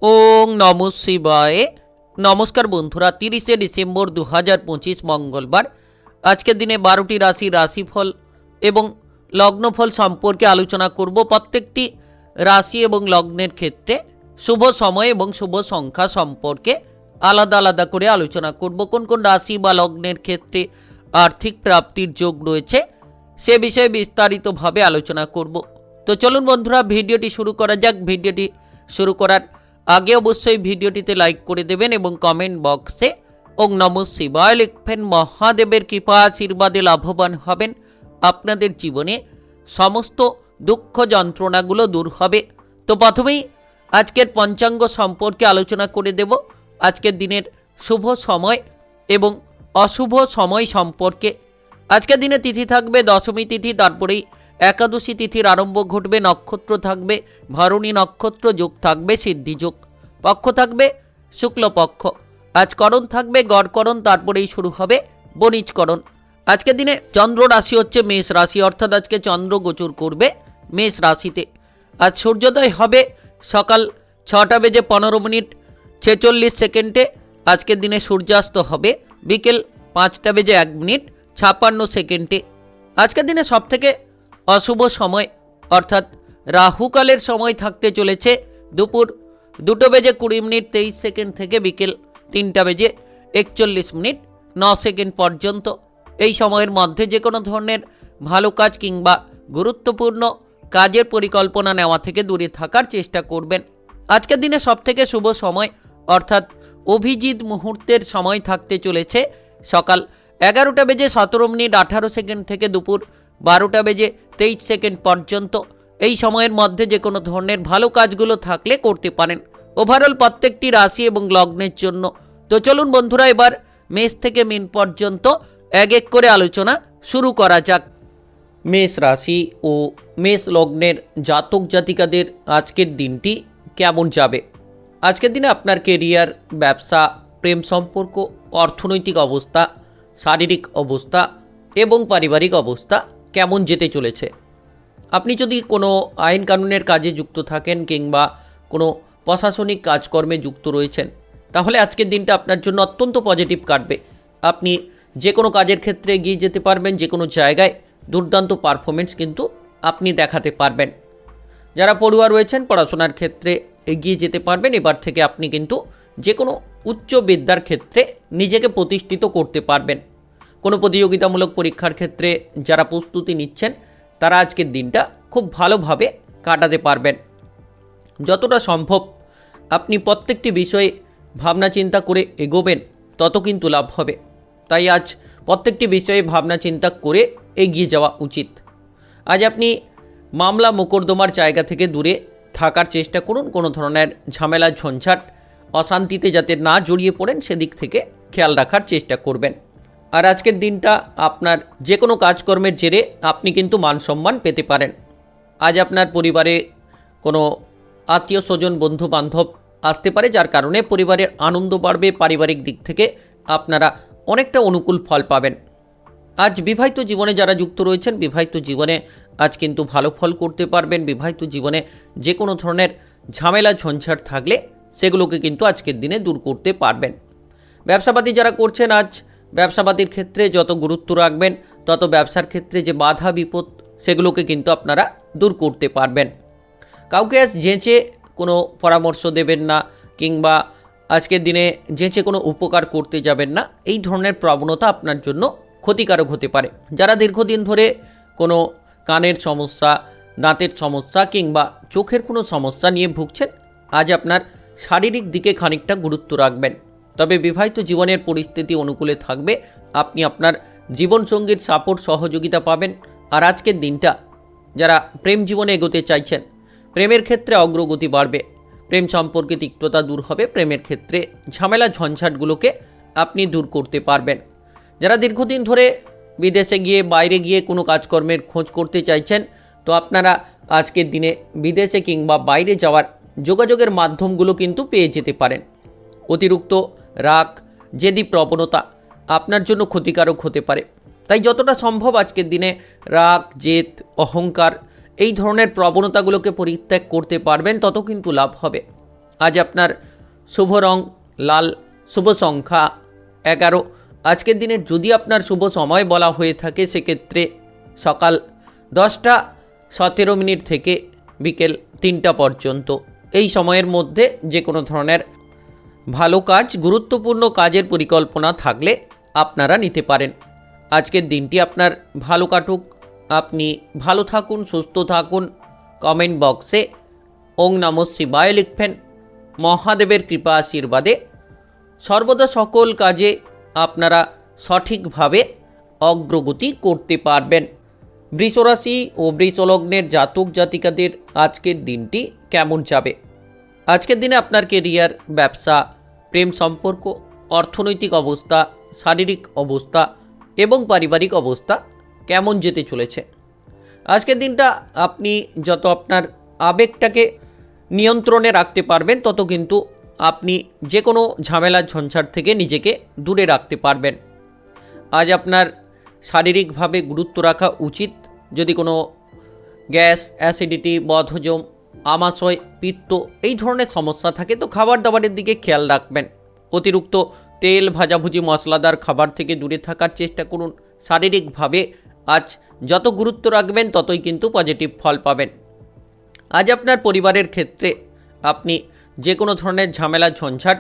ওং নমঃ শিবায়। নমস্কার বন্ধুরা, 30শে ডিসেম্বর 2025 মঙ্গলবার। আজকের দিনে 12টি রাশির রাশিফল এবং লগ্নফল সম্পর্কে আলোচনা করব। প্রত্যেকটি রাশি এবং লগ্নের ক্ষেত্রে শুভ সময় এবং শুভ সংখ্যা সম্পর্কে আলাদা আলাদা করে আলোচনা করব। কোন কোন রাশি বা লগ্নের ক্ষেত্রে আর্থিক প্রাপ্তির যোগ রয়েছে সে বিষয়ে বিস্তারিতভাবে আলোচনা করব। তো চলুন বন্ধুরা, ভিডিওটি শুরু করা যাক। ভিডিওটি শুরু করার আগে অবশ্যই ভিডিওটিতে লাইক করে দেবেন এবং কমেন্ট বক্সে ওং নমঃ শিবায় লিখবেন। মহাদেবের কৃপা আশীর্বাদে লাভবান হবেন। আপনাদের জীবনে সমস্ত দুঃখ যন্ত্রণাগুলো দূর হবে। তো প্রথমেই আজকের পঞ্চাঙ্গ সম্পর্কে আলোচনা করে দেব। আজকের দিনের শুভ সময় এবং অশুভ সময় সম্পর্কে। আজকের দিনে তিথি থাকবে দশমী তিথি, তারপরেই একাদশী তিথির আরম্ভ ঘটবে। নক্ষত্র থাকবে ভরণী নক্ষত্র, যোগ থাকবে সিদ্ধিযোগ, পক্ষ থাকবে শুক্লপক্ষ। আজ করণ থাকবে গড়করণ, তারপরেই শুরু হবে বণিজকরণ। আজকের দিনে চন্দ্র রাশি হচ্ছে মেষ রাশি, অর্থাৎ আজকে চন্দ্র গোচর করবে মেষ রাশিতে। আজ সূর্যোদয় হবে সকাল 6:15:46। আজকের দিনে সূর্যাস্ত হবে বিকেল 5:01:56। আজকের দিনে সবথেকে অশুভ সময় অর্থাৎ রাহুকালের সময় থাকতে চলেছে দুপুর 2:20:23 থেকে বিকেল 3:41:09 পর্যন্ত। এই সময়ের মধ্যে যে কোনো ধরনের ভালো কাজ কিংবা গুরুত্বপূর্ণ কাজের পরিকল্পনা নেওয়া থেকে দূরে থাকার চেষ্টা করবেন। আজকের দিনে সবথেকে শুভ সময় অর্থাৎ অভিজিৎ মুহূর্তের সময় থাকতে চলেছে সকাল 11:17:18 থেকে দুপুর 12:23 পর্যন্ত। এই সময়ের মধ্যে যে কোনো ধরনের ভালো কাজগুলো থাকলে করতে পারেন ওভারঅল প্রত্যেকটি রাশি এবং লগ্নের জন্য। তো চলুন বন্ধুরা, এবার মেষ থেকে মীন পর্যন্ত এক এক করে আলোচনা শুরু করা যাক। মেষ রাশি ও মেষ লগ্নের জাতক জাতিকাদের আজকের দিনটি কেমন যাবে? আজকের দিনে আপনার কেরিয়ার, ব্যবসা, প্রেম সম্পর্ক, অর্থনৈতিক অবস্থা, শারীরিক অবস্থা এবং পারিবারিক অবস্থা কেমন যেতে চলেছে? আপনি যদি কোনো আইন কানুনের কাজে যুক্ত থাকেন কিংবা কোনো প্রশাসনিক কাজকর্মে যুক্ত রয়েছেন, তাহলে আজকের দিনটা আপনার জন্য অত্যন্ত পজিটিভ কাটবে। আপনি যে কোনো কাজের ক্ষেত্রে এগিয়ে যেতে পারবেন, যে কোনো জায়গায় দুর্দান্ত পারফরমেন্স কিন্তু আপনি দেখাতে পারবেন। যারা পড়ুয়া রয়েছেন পড়াশোনার ক্ষেত্রে এগিয়ে যেতে পারবেন। এবার থেকে আপনি কিন্তু যে কোনো উচ্চ বিদ্যার ক্ষেত্রে নিজেকে প্রতিষ্ঠিত করতে পারবেন। কোনো প্রতিযোগিতামূলক পরীক্ষার ক্ষেত্রে যারা প্রস্তুতি নিচ্ছেন তারা আজকের দিনটা খুব ভালোভাবে কাটাতে পারবেন। যতটা সম্ভব আপনি প্রত্যেকটি বিষয়ে ভাবনা চিন্তা করে এগোবেন, তত কিন্তু লাভ হবে। তাই আজ প্রত্যেকটি বিষয়ে ভাবনা চিন্তা করে এগিয়ে যাওয়া উচিত। আজ আপনি মামলা মোকদ্দমার জায়গা থেকে দূরে থাকার চেষ্টা করুন। কোনো ধরনের ঝামেলা ঝঞ্ঝাট অশান্তিতে যাতে না জড়িয়ে পড়েন সেদিক থেকে খেয়াল রাখার চেষ্টা করবেন। আর আজকের দিনটা আপনার যে কোনো কাজকর্মের জেরে আপনি কিন্তু মান সম্মান পেতে পারেন। আজ আপনার পরিবারে কোনো আত্মীয় স্বজন বন্ধু বান্ধব আসতে পারে, যার কারণে পরিবারের আনন্দ বাড়বে। পারিবারিক দিক থেকে আপনারা অনেকটা অনুকূল ফল পাবেন। আজ বিবাহিত জীবনে যারা যুক্ত রয়েছেন, বিবাহিত জীবনে আজ কিন্তু ভালো ফল করতে পারবেন। বিবাহিত জীবনে যে কোনো ধরনের ঝামেলা ঝঞ্ঝাট থাকলে সেগুলোকে কিন্তু আজকের দিনে দূর করতে পারবেন। ব্যবসাপাতি যারা করছেন, আজ ব্যবসাপাতির ক্ষেত্রে যত গুরুত্ব রাখবেন তত ব্যবসার ক্ষেত্রে যে বাধা বিপদ সেগুলোকে কিন্তু আপনারা দূর করতে পারবেন। কাউকে আজ যেচে কোনো পরামর্শ দেবেন না কিংবা আজকের দিনে যেচে কোনো উপকার করতে যাবেন না। এই ধরনের প্রবণতা আপনার জন্য ক্ষতিকারক হতে পারে। যারা দীর্ঘদিন ধরে কোনো কানের সমস্যা, দাঁতের সমস্যা কিংবা চোখের কোনো সমস্যা নিয়ে ভুগছেন, আজ আপনার শারীরিক দিকে খানিকটা গুরুত্ব রাখবেন। তবে বিবাহিত জীবনের পরিস্থিতি অনুকূলে থাকবে। আপনি আপনার জীবনসঙ্গীর সাপোর্ট সহযোগিতা পাবেন। আর আজকের দিনটা যারা প্রেম জীবনে এগোতে চাইছেন, প্রেমের ক্ষেত্রে অগ্রগতি বাড়বে। প্রেম সম্পর্কে তিক্ততা দূর হবে। প্রেমের ক্ষেত্রে ঝামেলা ঝঞ্ঝাটগুলোকে আপনি দূর করতে পারবেন। যারা দীর্ঘদিন ধরে বিদেশে গিয়ে বাইরে গিয়ে কোনো কাজকর্মের খোঁজ করতে চাইছেন, তো আপনারা আজকের দিনে বিদেশে কিংবা বাইরে যাওয়ার যোগাযোগের মাধ্যমগুলো কিন্তু পেয়ে যেতে পারেন। অতিরিক্ত রাগ, জেদি প্রবণতা আপনার জন্য ক্ষতিকারক হতে পারে। তাই যতটা সম্ভব আজকের দিনে রাগ, জেদ, অহংকার এই ধরনের প্রবণতাগুলোকে পরিত্যাগ করতে পারবেন, তত কিন্তু লাভ হবে। আজ আপনার শুভ রং লাল, শুভ সংখ্যা 11। আজকের দিনের যদি আপনার শুভ সময় বলা হয়ে থাকে সেক্ষেত্রে সকাল 10টা 17 থেকে বিকেল 3টা পর্যন্ত। এই সময়ের মধ্যে যে কোনো ধরনের ভালো কাজ, গুরুত্বপূর্ণ কাজের পরিকল্পনা থাকলে আপনারা নিতে পারেন। আজকের দিনটি আপনার ভালো কাটুক, আপনি ভালো থাকুন, সুস্থ থাকুন। কমেন্ট বক্সে ওং নমঃ শিবায় লিখবেন। মহাদেবের কৃপা আশীর্বাদে সর্বদা সকল কাজে আপনারা সঠিকভাবে অগ্রগতি করতে পারবেন। বৃষরাশি ও বৃষলগ্নের জাতক জাতিকাদের আজকের দিনটি কেমন যাবে? আজকের দিনে আপনার কেরিয়ার, ব্যবসা, প্রেম সম্পর্ক, অর্থনৈতিক অবস্থা, শারীরিক অবস্থা এবং পারিবারিক অবস্থা কেমন যেতে চলেছে? আজকের দিনটা আপনি যত আপনার আবেগটাকে নিয়ন্ত্রণে রাখতে পারবেন তত কিন্তু আপনি যে কোনো ঝামেলা ঝঞ্ঝাট থেকে নিজেকে দূরে রাখতে পারবেন। আজ আপনার শারীরিকভাবে গুরুত্ব রাখা উচিত। যদি কোনো গ্যাস, অ্যাসিডিটি, বদহজম, আমাশয়, পিত্ত এই ধরনের সমস্যা থাকে তো খাবার দাবারের দিকে খেয়াল রাখবেন। অতিরিক্ত তেল, ভাজাভুজি, মশলাদার খাবার থেকে দূরে থাকার চেষ্টা করুন। শারীরিকভাবে আজ যত গুরুত্ব রাখবেন ততই কিন্তু পজিটিভ ফল পাবেন। আজ আপনার পরিবারের ক্ষেত্রে আপনি যে কোনো ধরনের ঝামেলা ঝঞ্ঝাট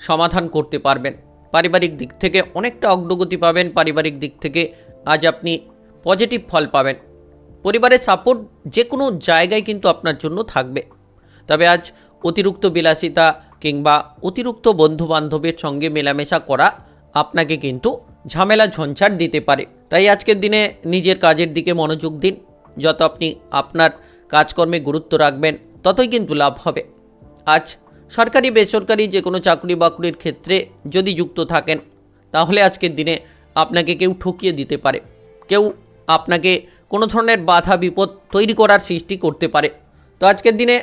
সমাধান করতে পারবেন। পারিবারিক দিক থেকে অনেকটা অগ্রগতি পাবেন। পারিবারিক দিক থেকে আজ আপনি পজিটিভ ফল পাবেন। পরিবারের সাপোর্ট যে কোনো জায়গায় কিন্তু আপনার জন্য থাকবে। তবে আজ অতিরিক্ত বিলাসিতা কিংবা অতিরিক্ত বন্ধুবান্ধবের সঙ্গে মেলামেশা করা আপনাকে কিন্তু ঝামেলা ঝঞ্ঝাট দিতে পারে। তাই আজকের দিনে নিজের কাজের দিকে মনোযোগ দিন। যত আপনি আপনার কাজকর্মে গুরুত্ব রাখবেন ততই কিন্তু লাভ হবে। আজ সরকারি বেসরকারি যে কোনো চাকরি বাকরির ক্ষেত্রে যদি যুক্ত থাকেন তাহলে আজকের দিনে আপনাকে কেউ ঠকিয়ে দিতে পারে। কেউ আপনাকে কোনো ধরনের বাধা বিপদ তৈরি করার সৃষ্টি করতে পারে। তো আজকের দিনে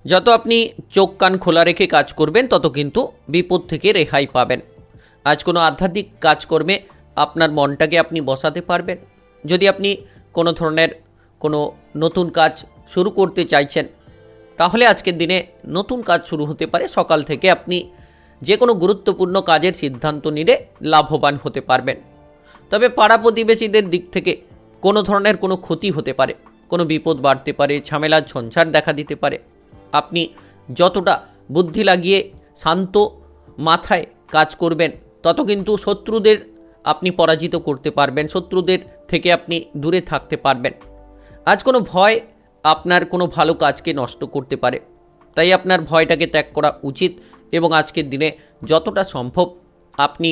যত আপনি চোখ কান খোলা রেখে কাজ করবেন তত কিন্তু বিপদ থেকে রেহাই পাবেন। আজ কোনো আধ্যাত্মিক কাজকর্মে আপনার মনটাকে আপনি বসাতে পারবেন। যদি আপনি কোনো ধরনের কোনো নতুন কাজ শুরু করতে চাইছেন তাহলে আজকের দিনে নতুন কাজ শুরু হতে পারে। সকাল থেকে আপনি যে কোনো গুরুত্বপূর্ণ কাজের সিদ্ধান্ত নিলে লাভবান হতে পারবেন। তবে পাড়া প্রতিবেশীদের দিক থেকে কোনো ধরনের কোনো ক্ষতি হতে পারে, কোনো বিপদ বাড়তে পারে, ঝামেলার ঝঞ্ঝাট দেখা দিতে পারে। আপনি যতটা বুদ্ধি লাগিয়ে শান্ত মাথায় কাজ করবেন তত কিন্তু শত্রুদের আপনি পরাজিত করতে পারবেন। শত্রুদের থেকে আপনি দূরে থাকতে পারবেন। আজ কোনো ভয় আপনার কোনো ভালো কাজকে নষ্ট করতে পারে। তাই আপনার ভয়টাকে ত্যাগ করা উচিত এবং আজকের দিনে যতটা সম্ভব আপনি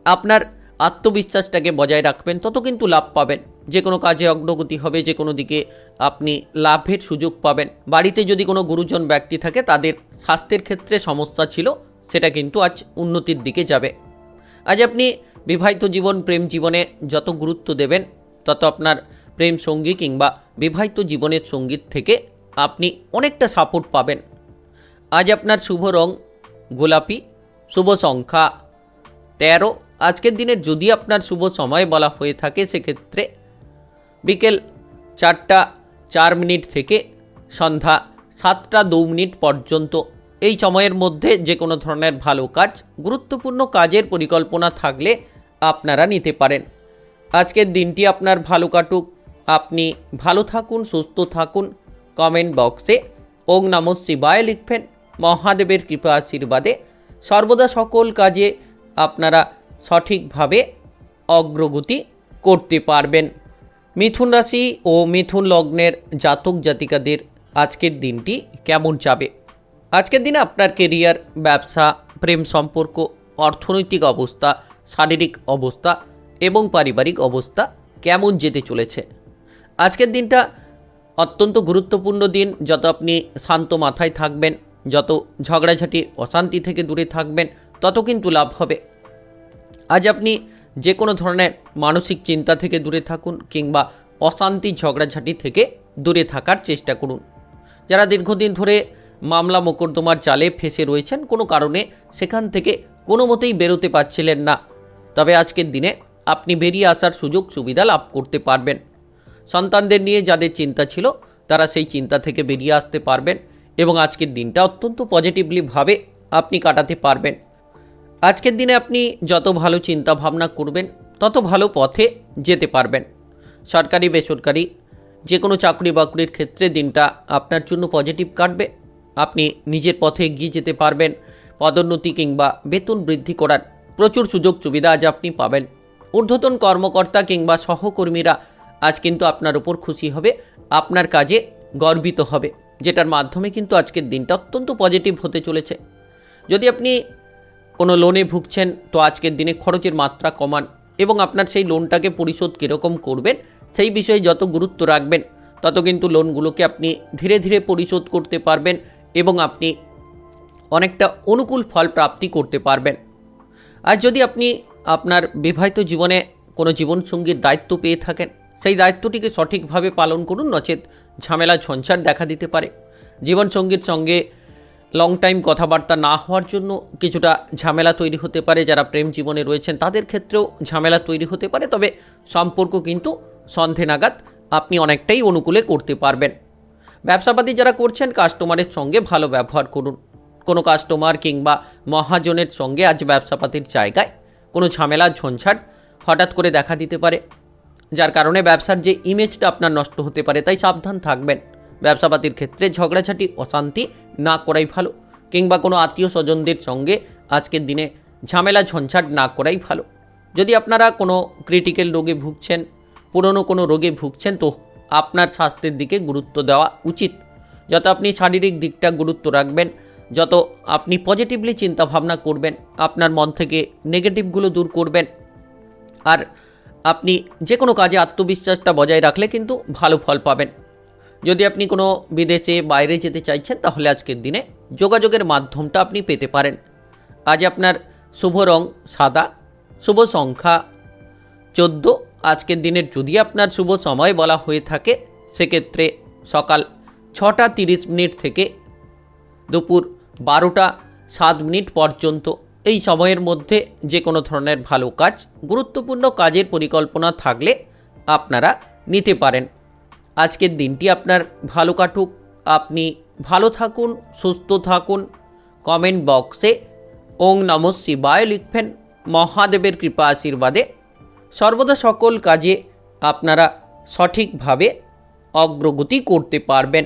আপনার আত্মবিশ্বাসটাকে বজায় রাখবেন তত কিন্তু লাভ পাবেন। যে কোনো কাজে অগ্রগতি হবে, যে কোনো দিকে আপনি লাভের সুযোগ পাবেন। বাড়িতে যদি কোনো গুরুজন ব্যক্তি থাকে তাদের স্বাস্থ্যের ক্ষেত্রে সমস্যা ছিল সেটা কিন্তু আজ উন্নতির দিকে যাবে। আজ আপনি বিবাহিত জীবন, প্রেম জীবনে যত গুরুত্ব দেবেন তত আপনার প্রেম সঙ্গী কিংবা বিবাহিত জীবনের সঙ্গীর থেকে আপনি অনেকটা সাপোর্ট পাবেন। আজ আপনার শুভ রং গোলাপি, শুভ সংখ্যা 13। আজকের দিনের যদি আপনার শুভ সময় বলা হয়ে থাকে সেক্ষেত্রে বিকেল 4টা 4 থেকে সন্ধ্যা 7টা 2 পর্যন্ত। এই সময়ের মধ্যে যে কোনো ধরনের ভালো কাজ, গুরুত্বপূর্ণ কাজের পরিকল্পনা থাকলে আপনারা নিতে পারেন। আজকের দিনটি আপনার ভালো কাটুক, আপনি ভালো থাকুন, সুস্থ থাকুন। কমেন্ট বক্সে ওং নমঃ শিবায় লিখবেন। মহাদেবের কৃপা আশীর্বাদে সর্বদা সকল কাজে আপনারা সঠিকভাবে অগ্রগতি করতে পারবেন। মিথুন রাশি ও মিথুন লগ্নের জাতক জাতিকাদের আজকের দিনটি কেমন যাবে? আজকের দিনে আপনার কেরিয়ার, ব্যবসা, প্রেম সম্পর্ক, অর্থনৈতিক অবস্থা, শারীরিক অবস্থা এবং পারিবারিক অবস্থা কেমন যেতে চলেছে? আজকের দিনটা অত্যন্ত গুরুত্বপূর্ণ দিন। যত আপনি শান্ত মাথায় থাকবেন, যত ঝগড়াঝাটি অশান্তি থেকে দূরে থাকবেন তত কিন্তু লাভ হবে। আজ আপনি যে কোনো ধরনের মানসিক চিন্তা থেকে দূরে থাকুন কিংবা অশান্তি ঝগড়াঝাটি থেকে দূরে থাকার চেষ্টা করুন। যারা দীর্ঘদিন ধরে মামলা মোকদ্দমার জালে ফেঁসে রয়েছেন, কোনো কারণে সেখান থেকে কোনো মতেই বেরোতে পারছিলেন না, তবে আজকের দিনে আপনি বেরিয়ে আসার সুযোগ সুবিধা লাভ করতে পারবেন। সন্তানদের নিয়ে যাদের চিন্তা ছিল তারা সেই চিন্তা থেকে বেরিয়ে আসতে পারবেন এবং আজকের দিনটা অত্যন্ত পজিটিভলিভাবে আপনি কাটাতে পারবেন। আজকের দিনে আপনি যত ভালো চিন্তা ভাবনা করবেন তত ভালো পথে যেতে পারবেন। সরকারি বেসরকারি যে কোনো চাকরি বাকরির ক্ষেত্রে দিনটা আপনার জন্য পজিটিভ কাটবে। আপনি নিজের পথে এগিয়ে যেতে পারবেন। পদোন্নতি কিংবা বেতন বৃদ্ধি করার প্রচুর সুযোগ সুবিধা আজ আপনি পাবেন। ঊর্ধ্বতন কর্মকর্তা কিংবা সহকর্মীরা আজ কিন্তু আপনার উপর খুশি হবে, আপনার কাজে গর্বিত হবে, যেটার মাধ্যমে কিন্তু আজকের দিনটা অত্যন্ত পজিটিভ হতে চলেছে। যদি আপনি কোনো লোনে ভুগছেন তো আজকের দিনে খরচের মাত্রা কমান এবং আপনার সেই লোনটাকে পরিশোধ কীরকম করবেন সেই বিষয়ে যত গুরুত্ব রাখবেন তত কিন্তু লোনগুলোকে আপনি ধীরে ধীরে পরিশোধ করতে পারবেন এবং আপনি অনেকটা অনুকূল ফল প্রাপ্তি করতে পারবেন। আর যদি আপনি আপনার বিবাহিত জীবনে কোনো জীবনসঙ্গীর দায়িত্ব পেয়ে থাকেন সেই দায়িত্বটিকে সঠিকভাবে পালন করুন, নচেত ঝামেলা ঝঞ্ঝাট দেখা দিতে পারে। জীবনসঙ্গীর সঙ্গে লং টাইম কথাবার্তা না হওয়ার জন্য কিছুটা ঝামেলা তৈরি হতে পারে। যারা প্রেম জীবনে রয়েছেন তাদের ক্ষেত্রেও ঝামেলা তৈরি হতে পারে, তবে সম্পর্ক কিন্তু সন্ধে নাগাদ আপনি অনেকটাই অনুকূলে করতে পারবেন। ব্যবসাপাতি যারা করছেন কাস্টমারের সঙ্গে ভালো ব্যবহার করুন। কোনো কাস্টমার কিংবা মহাজনের সঙ্গে আজ ব্যবসাপাতির জায়গায় কোনো ঝামেলা ঝঞ্ঝাট হঠাৎ করে দেখা দিতে পারে, যার কারণে ব্যবসার যে ইমেজটা আপনার নষ্ট হতে পারে, তাই সাবধান থাকবেন। ব্যবসাপাতির ক্ষেত্রে ঝগড়াঝাটি অশান্তি না করাই ভালো, কিংবা কোনো আত্মীয় স্বজনদের সঙ্গে আজকের দিনে ঝামেলা ঝঞ্ঝাট না করাই ভালো। যদি আপনারা কোনো ক্রিটিক্যাল রোগে ভুগছেন, পুরনো কোনো রোগে ভুগছেন, তো আপনার স্বাস্থ্যের দিকে গুরুত্ব দেওয়া উচিত। যত আপনি শারীরিক দিকটা গুরুত্ব রাখবেন, যত আপনি পজিটিভলি চিন্তাভাবনা করবেন, আপনার মন থেকে নেগেটিভগুলো দূর করবেন, আর আপনি যে কোনো কাজে আত্মবিশ্বাসটা বজায় রাখলে কিন্তু ভালো ফল পাবেন। যদি আপনি কোনো বিদেশে বাইরে যেতে চাইছেন তাহলে আজকের দিনে যোগাযোগের মাধ্যমটা আপনি পেতে পারেন। আজ আপনার শুভ রং সাদা, শুভ সংখ্যা 14। আজকের দিনের যদি আপনার শুভ সময় বলা হয়ে থাকে সেক্ষেত্রে সকাল 6টা 30 থেকে দুপুর 12টা 7 পর্যন্ত। এই সময়ের মধ্যে যে কোনো ধরনের ভালো কাজ, গুরুত্বপূর্ণ কাজের পরিকল্পনা থাকলে আপনারা নিতে পারেন। আজকের দিনটি আপনার ভালো কাটুক, আপনি ভালো থাকুন, সুস্থ থাকুন। কমেন্ট বক্সে ওং নমঃ শিবায় লিখবেন। মহাদেবের কৃপা আশীর্বাদে সর্বদা সকল কাজে আপনারা সঠিকভাবে অগ্রগতি করতে পারবেন।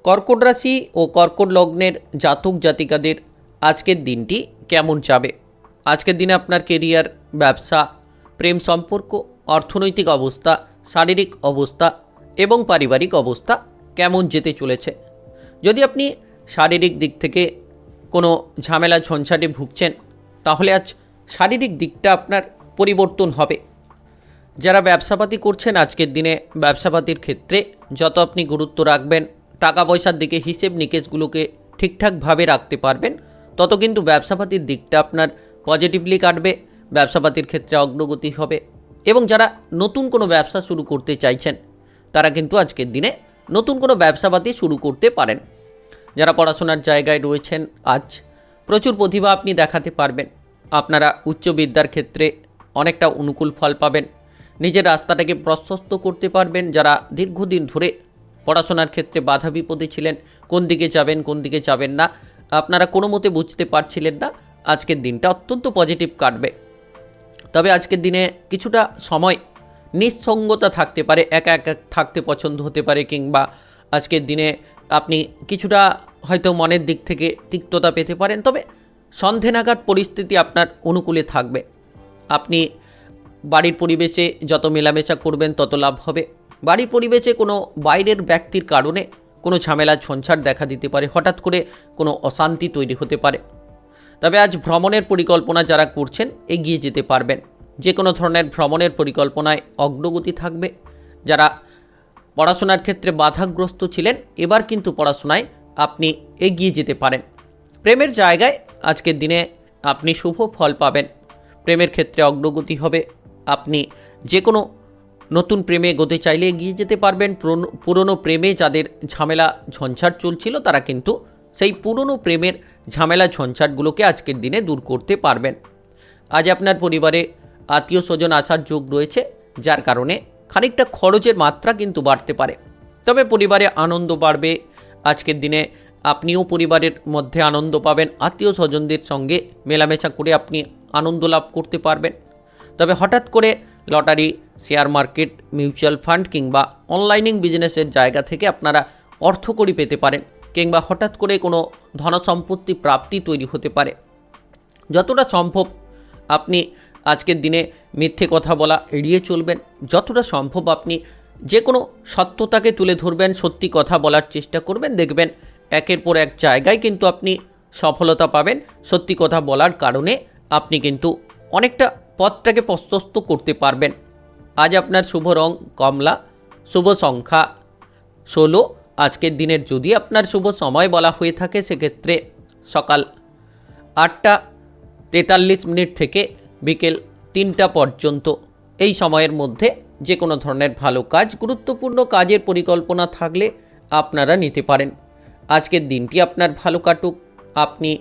কর্কট রাশি ও কর্কট লগ্নের জাতক জাতিকাদের আজকের দিনটি কেমন যাবে? আজকের দিনে আপনার কেরিয়ার, ব্যবসা, প্রেম সম্পর্ক, অর্থনৈতিক অবস্থা, শারীরিক অবস্থা এবং পারিবারিক অবস্থা কেমন যেতে চলেছে? যদি আপনি শারীরিক দিক থেকে কোনো ঝামেলা ঝঞ্ঝাটে ভুগছেন তাহলে আজ শারীরিক দিকটা আপনার পরিবর্তন হবে। যারা ব্যবসাপাতি করছেন আজকের দিনে ব্যবসাপাতির ক্ষেত্রে যত আপনি গুরুত্ব রাখবেন, টাকা পয়সার দিকে হিসেব নিকেশগুলোকে ঠিকঠাকভাবে রাখতে পারবেন, তত কিন্তু ব্যবসাপাতির দিকটা আপনার পজিটিভলি কাটবে। ব্যবসাপাতির ক্ষেত্রে অগ্রগতি হবে এবং যারা নতুন কোনো ব্যবসা শুরু করতে চাইছেন তারা কিন্তু আজকের দিনে নতুন কোনো ব্যবসাপাতি শুরু করতে পারেন। যারা পড়াশোনার জায়গায় রয়েছেন আজ প্রচুর প্রতিভা আপনি দেখাতে পারবেন। আপনারা উচ্চ বিদ্যার ক্ষেত্রে অনেকটা অনুকূল ফল পাবেন। নিজের রাস্তাটাকে প্রশস্ত করতে পারবেন। যারা দীর্ঘদিন ধরে পড়াশোনার ক্ষেত্রে বাধা বিপদে ছিলেন, কোন দিকে যাবেন কোন দিকে যাবেন না, আপনারা কোনো মতে বুঝতে পারছিলেন না, আজকের দিনটা অত্যন্ত পজিটিভ কাটবে। তবে আজকের দিনে কিছুটা সময় নিঃসঙ্গতা থাকতে পারে, একা একা থাকতে পছন্দ হতে পারে, কিংবা আজকের দিনে আপনি কিছুটা হয়তো মনের দিক থেকে তিক্ততা পেতে পারেন। তবে সন্ধে নাগাদ পরিস্থিতি আপনার অনুকূলে থাকবে। আপনি বাড়ির পরিবেশে যত মেলামেশা করবেন তত লাভ হবে। বাড়ির পরিবেশে কোনো বাইরের ব্যক্তির কারণে কোনো ঝামেলা ঝঞ্ঝাট দেখা দিতে পারে, হঠাৎ করে কোনো অশান্তি তৈরি হতে পারে। তবে আজ ভ্রমণের পরিকল্পনা যারা করছেন এগিয়ে যেতে পারবেন। যে কোনো ধরনের ভ্রমণের পরিকল্পনায় অগ্রগতি থাকবে। যারা পড়াশোনার ক্ষেত্রে বাধাগ্রস্ত ছিলেন এবার কিন্তু পড়াশোনায় আপনি এগিয়ে যেতে পারেন। প্রেমের জায়গায় আজকের দিনে আপনি শুভ ফল পাবেন। প্রেমের ক্ষেত্রে অগ্রগতি হবে। আপনি যে কোনো নতুন প্রেমে এগোতে চাইলে এগিয়ে যেতে পারবেন। পুরনো প্রেমে যাদের ঝামেলা ঝঞ্ঝাট চলছিল তারা কিন্তু সেই পুরনো প্রেমের ঝামেলা ঝঞ্ঝাটগুলোকে আজকের দিনে দূর করতে পারবেন। আজ আপনার পরিবারে আত্মীয় স্বজন আসার যোগ রয়েছে, যার কারণে খানিকটা খরচের মাত্রা কিন্তু বাড়তে পারে। তবে পরিবারে আনন্দ বাড়বে। আজকের দিনে আপনিও পরিবারের মধ্যে আনন্দ পাবেন, আত্মীয় স্বজনদের সঙ্গে মেলামেশা করে আপনি আনন্দ লাভ করতে পারবেন। তবে হঠাৎ করে lottery, share market, mutual fund কিংবা অনলাইনিং বিজনেসের জায়গা থেকে আপনারা অর্থকড়ি পেতে পারেন, কিংবা হঠাৎ করে কোনো ধনসম্পত্তি প্রাপ্তি তৈরি হতে পারে। যতটা সম্ভব আপনি আজকের দিনে মিথ্যে কথা বলা এড়িয়ে চলবেন। যতটা সম্ভব আপনি যে কোনো সত্যতাকে তুলে ধরবেন, সত্যি কথা বলার চেষ্টা করবেন। দেখবেন একের পর এক জায়গায় কিন্তু আপনি সফলতা পাবেন। সত্যি কথা বলার কারণে আপনি কিন্তু অনেকটা পথটাকে প্রশস্ত করতে পারবেন। আজ আপনার শুভ রং কমলা, শুভ সংখ্যা 16। আজকের দিনের যদি আপনার শুভ সময় বলা হয়ে থাকে সেক্ষেত্রে সকাল 8টা 43 থেকে বিকেল 3টা পর্যন্ত। এই সময়ের মধ্যে যে কোনো ধরনের ভালো কাজ, গুরুত্বপূর্ণ কাজের পরিকল্পনা থাকলে আপনারা নিতে পারেন। আজকের দিনটি আপনার ভালো কাটুক। আপনি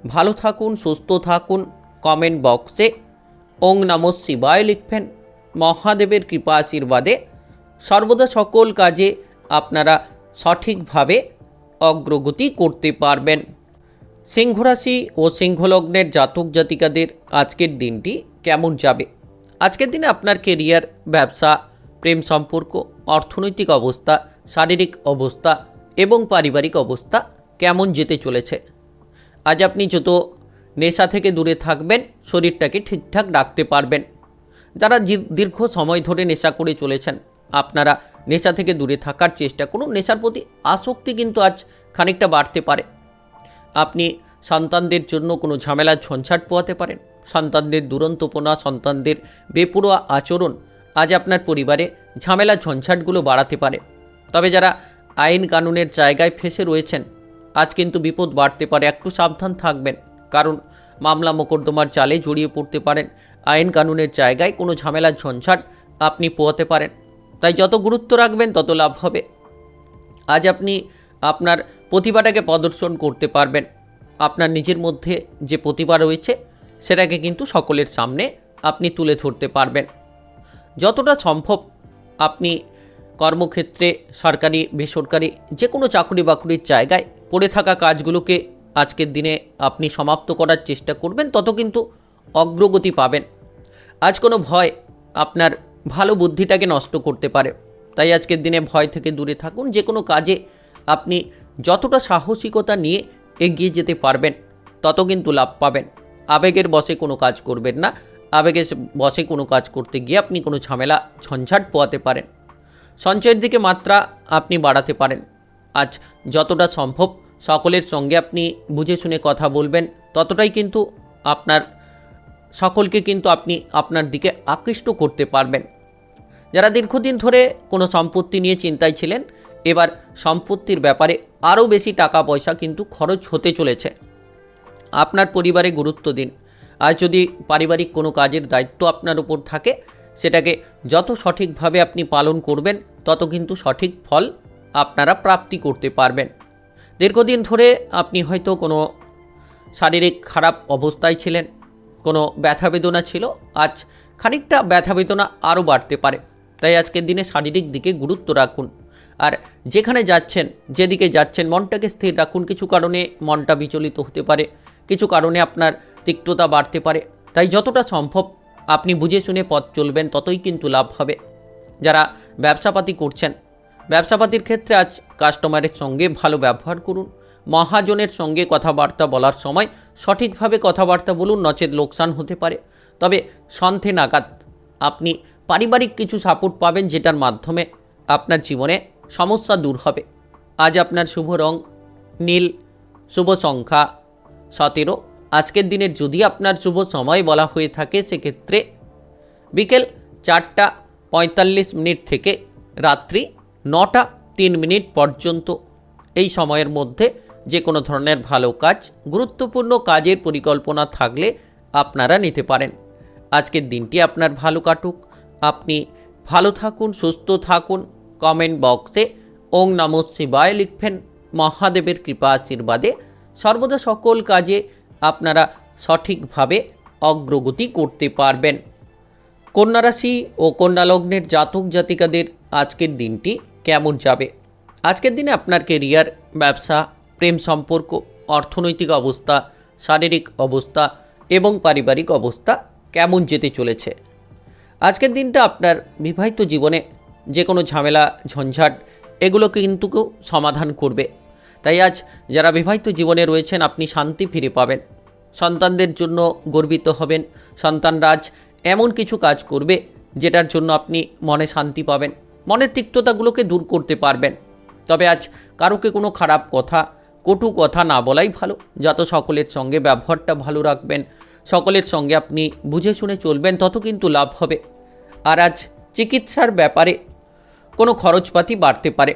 ভালো থাকুন, সুস্থ থাকুন। কমেন্ট বক্সে ওং নমঃ শিবায় লিখবেন। মহাদেবের কৃপা আশীর্বাদে সর্বদা সকল কাজে আপনারা সঠিকভাবে অগ্রগতি করতে পারবেন। সিংহ রাশি ও সিংহলগ্নের জাতক জাতিকাদের আজকের দিনটি কেমন যাবে? আজকের দিনে আপনার কেরিয়ার, ব্যবসা, প্রেম সম্পর্ক, অর্থনৈতিক অবস্থা, শারীরিক অবস্থা এবং পারিবারিক অবস্থা কেমন যেতে চলেছে? আজ আপনি যত নেশা থেকে দূরে থাকবেন, শরীরটাকে ঠিকঠাক রাখতে পারবেন। যারা দীর্ঘ সময় ধরে নেশা করে চলেছেন, আপনারা নেশা থেকে দূরে থাকার চেষ্টা করুন। নেশার প্রতি আসক্তি কিন্তু আজ খানিকটা বাড়তে পারে। আপনি সন্তানদের জন্য কোনো ঝামেলার ঝঞ্ঝাট পোহাতে পারেন। সন্তানদের দুরন্তপনা, সন্তানদের বেপরোয়া আচরণ আজ আপনার পরিবারে ঝামেলা ঝঞ্ঝাটগুলো বাড়াতে পারে। তবে যারা আইন কানুনের জায়গায় ফেঁসে রয়েছেন, আজ কিন্তু বিপদ বাড়তে পারে। একটু সাবধান থাকবেন, কারণ মামলা মোকদ্দমার জালে জড়িয়ে পড়তে পারেন। আইন কানুনের জায়গায় কোনো ঝামেলার ঝঞ্ঝাট আপনি পোহাতে পারেন। তাই যত গুরুত্ব রাখবেন তত লাভ হবে। আজ আপনি আপনার প্রতিভাটাকে প্রদর্শন করতে পারবেন। আপনার নিজের মধ্যে যে প্রতিভা রয়েছে সেটাকে কিন্তু সকলের সামনে আপনি তুলে ধরতে পারবেন। যতটা সম্ভব আপনি কর্মক্ষেত্রে, সরকারি বেসরকারি যে কোনো চাকরি বাকরির জায়গায় পড়ে থাকা কাজগুলোকে আজকের দিনে আপনি সমাপ্ত করার চেষ্টা করবেন, তত কিন্তু অগ্রগতি পাবেন। আজ কোনো ভয় আপনার ভালো বুদ্ধিটাকে নষ্ট করতে পারে। তাই আজকের দিনে ভয় থেকে দূরে থাকুন। যে কোনো কাজে আপনি যতটা সাহসিকতা নিয়ে এগিয়ে যেতে পারবেন তত কিন্তু লাভ পাবেন। আবেগের বশে কোনো কাজ করবেন না। আবেগের বশে কোনো কাজ করতে গিয়ে আপনি কোনো ঝামেলা ঝঞ্ঝাট পোয়াতে পারেন। সঞ্চয়ের দিকে মাত্রা আপনি বাড়াতে পারেন। আজ যতটা সম্ভব সকলের সঙ্গে আপনি বুঝে শুনে কথা বলবেন, ততটাই কিন্তু আপনার সকলকে কিন্তু আপনি আপনার দিকে আকৃষ্ট করতে পারবেন। যারা দীর্ঘদিন ধরে কোনো সম্পত্তি নিয়ে চিন্তায় ছিলেন, এবার সম্পত্তির ব্যাপারে আরও বেশি টাকা পয়সা কিন্তু খরচ হতে চলেছে। আপনার পরিবারে গুরুত্ব দিন। আজ যদি পারিবারিক কোনো কাজের দায়িত্ব আপনার উপর থাকে, সেটাকে যত সঠিকভাবে আপনি পালন করবেন তত কিন্তু সঠিক ফল আপনারা প্রাপ্তি করতে পারবেন। দীর্ঘদিন ধরে আপনি হয়তো কোনো শারীরিক খারাপ অবস্থায় ছিলেন, কোনো ব্যথা বেদনা ছিল। আজ খানিকটা ব্যথা বেদনা আরও বাড়তে পারে। তাই আজকের দিনে শারীরিক দিকে গুরুত্ব রাখুন। আর যেখানে যাচ্ছেন, যেদিকে যাচ্ছেন, মনটাকে স্থির রাখুন। কিছু কারণে মনটা বিচলিত হতে পারে, কিছু কারণে আপনার তিক্ততা বাড়তে পারে। তাই যতটা সম্ভব আপনি বুঝে শুনে পথ চলবেন, ততই কিন্তু লাভ হবে। যারা ব্যবসাপাতি করছেন, ব্যবসাপাতির ক্ষেত্রে আজ কাস্টমারের সঙ্গে ভালো ব্যবহার করুন। মহাজনের সঙ্গে কথাবার্তা বলার সময় সঠিকভাবে কথাবার্তা বলুন, নচেত লোকসান হতে পারে। তবে সন্ধ্যে নাগাদ আপনি পারিবারিক কিছু সাপোর্ট পাবেন, যেটার মাধ্যমে আপনার জীবনে সমস্যা দূর হবে। আজ আপনার শুভ রং নীল, শুভ সংখ্যা 17। আজকের দিনের যদি আপনার শুভ সময় বলা হয়ে থাকে সেক্ষেত্রে বিকেল 4টা 45 থেকে রাত্রি 9টা 3 পর্যন্ত। এই সময়ের মধ্যে যে কোনো ধরনের ভালো কাজ, গুরুত্বপূর্ণ কাজের পরিকল্পনা থাকলে আপনারা নিতে পারেন। আজকের দিনটি আপনার ভালো কাটুক। আপনি ভালো থাকুন, সুস্থ থাকুন। কমেন্ট বক্সে ওং নমঃ শিবায় লিখবেন। মহাদেবের কৃপা আশীর্বাদে সর্বদা সকল কাজে আপনারা সঠিকভাবে অগ্রগতি করতে পারবেন। কন্যা রাশি ও কন্যা লগ্নের জাতক জাতিকাদের আজকের দিনটি কেমন যাবে? আজকের দিনে আপনার কেরিয়ার, ব্যবসা, প্রেম সম্পর্ক, অর্থনৈতিক অবস্থা, শারীরিক অবস্থা এবং পারিবারিক অবস্থা কেমন যেতে চলেছে। আজকের দিনটা আপনার বিবাহিত জীবনে যে কোনো ঝামেলা ঝঞ্ঝাট এগুলো কিন্তু সমাধান করবে। তাই আজ যারা বিবাহিত জীবনে রয়েছেন আপনি শান্তি ফিরে পাবেন। সন্তানদের জন্য গর্বিত হবেন। সন্তানরা আজ এমন কিছু কাজ করবে যেটার জন্য আপনি মনে শান্তি পাবেন, মনের তিক্ততাগুলোকে দূর করতে পারবেন। তবে আজ কারোকে কোনো খারাপ কথা, কটু কথা না বলাই ভালো। যত সকলের সঙ্গে ব্যবহারটা ভালো রাখবেন, সকলের সঙ্গে আপনি বুঝে শুনে চলবেন, তত কিন্তু লাভ হবে। আর আজ চিকিৎসার ব্যাপারে কোনো খরচপাতি বাড়তে পারে।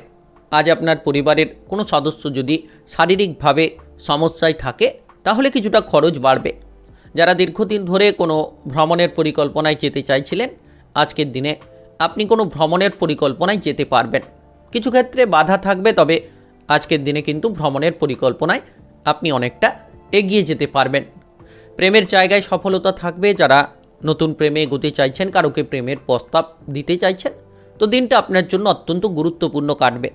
আজ আপনার পরিবারের কোনো সদস্য যদি শারীরিকভাবে সমস্যায় থাকে তাহলে কিছুটা খরচ বাড়বে। যারা দীর্ঘদিন ধরে কোনো ভ্রমণের পরিকল্পনায় যেতে চাইছিলেন, আজকের দিনে আপনি কোনো ভ্রমণের পরিকল্পনায় যেতে পারবেন। কিছু ক্ষেত্রে বাধা থাকবে, তবে আজকের দিনে কিন্তু ভ্রমণের পরিকল্পনায় আপনি অনেকটা এগিয়ে যেতে পারবেন। প্রেমের জায়গায় সফলতা থাকবে। যারা নতুন প্রেমে এগোতে চাইছেন, কারোকে প্রেমের প্রস্তাব দিতে চাইছেন, তো দিনটা আপনার জন্য অত্যন্ত গুরুত্বপূর্ণ কাটবে।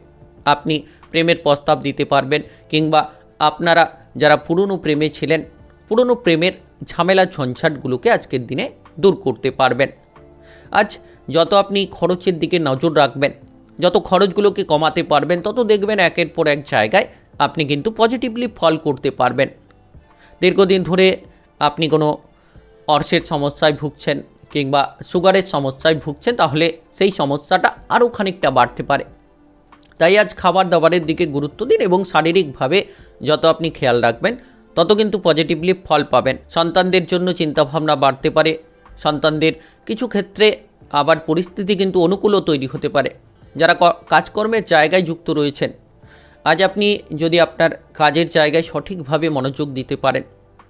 আপনি প্রেমের প্রস্তাব দিতে পারবেন, কিংবা আপনারা যারা পুরনো প্রেমে ছিলেন, পুরনো প্রেমের ঝামেলা ঝঞ্ঝাটগুলোকে আজকের দিনে দূর করতে পারবেন। আজ যত আপনি খরচের দিকে নজর রাখবেন, যত খরচগুলোকে কমাতে পারবেন, তত দেখবেন একের পর এক জায়গায় আপনি কিন্তু পজিটিভলি ফল করতে পারবেন। দীর্ঘদিন ধরে আপনি কোনো অর্শের সমস্যায় ভুগছেন কিংবা সুগারের সমস্যায় ভুগছেন, তাহলে সেই সমস্যাটা আরও খানিকটা বাড়তে পারে। তাই আজ খাবার দাবারের দিকে গুরুত্ব দিন এবং শারীরিকভাবে যত আপনি খেয়াল রাখবেন, তত কিন্তু পজিটিভলি ফল পাবেন। সন্তানদের জন্য চিন্তাভাবনা বাড়তে পারে। সন্তানদের কিছু ক্ষেত্রে আবার পরিস্থিতি কিন্তু অনুকূলও তৈরি হতে পারে। যারা কাজকর্মের জায়গায় যুক্ত রয়েছেন, আজ আপনি যদি আপনার কাজের জায়গায় সঠিকভাবে মনোযোগ দিতে পারেন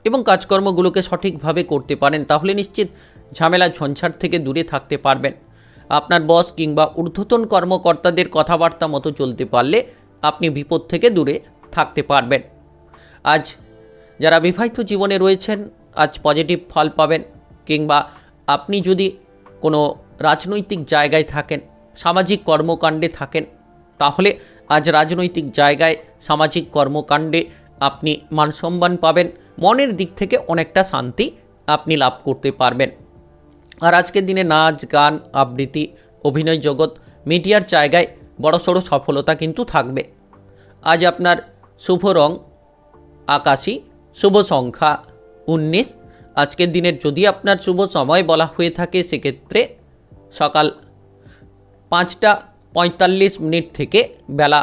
এবং কাজকর্মগুলোকে সঠিকভাবে করতে পারেন, তাহলে নিশ্চিত ঝামেলা ঝঞ্ঝাট থেকে দূরে থাকতে পারবেন। আপনার বস কিংবা ঊর্ধ্বতন কর্মকর্তাদের কথাবার্তা মতো চলতে পারলে আপনি বিপদ থেকে দূরে থাকতে পারবেন। আজ যারা বিবাহিত জীবনে রয়েছেন, আজ পজিটিভ ফল পাবেন। কিংবা আপনি যদি কোনো রাজনৈতিক জায়গায় থাকেন, সামাজিক কর্মকাণ্ডে থাকেন, তাহলে আজ রাজনৈতিক জায়গায় সামাজিক কর্মকাণ্ডে আপনি মানসম্মান পাবেন। মনের দিক থেকে অনেকটা শান্তি আপনি লাভ করতে পারবেন। আর আজকের দিনে নাচ গান আবৃত্তি অভিনয় জগৎ মিডিয়ার জায়গায় বড়সড় সফলতা কিন্তু থাকবে। আজ আপনার শুভ রং আকাশী, শুভ সংখ্যা 19। আজকের দিনের যদি আপনার শুভ সময় বলা হয়ে থাকে, সেক্ষেত্রে সকাল 5টা 45 থেকে বেলা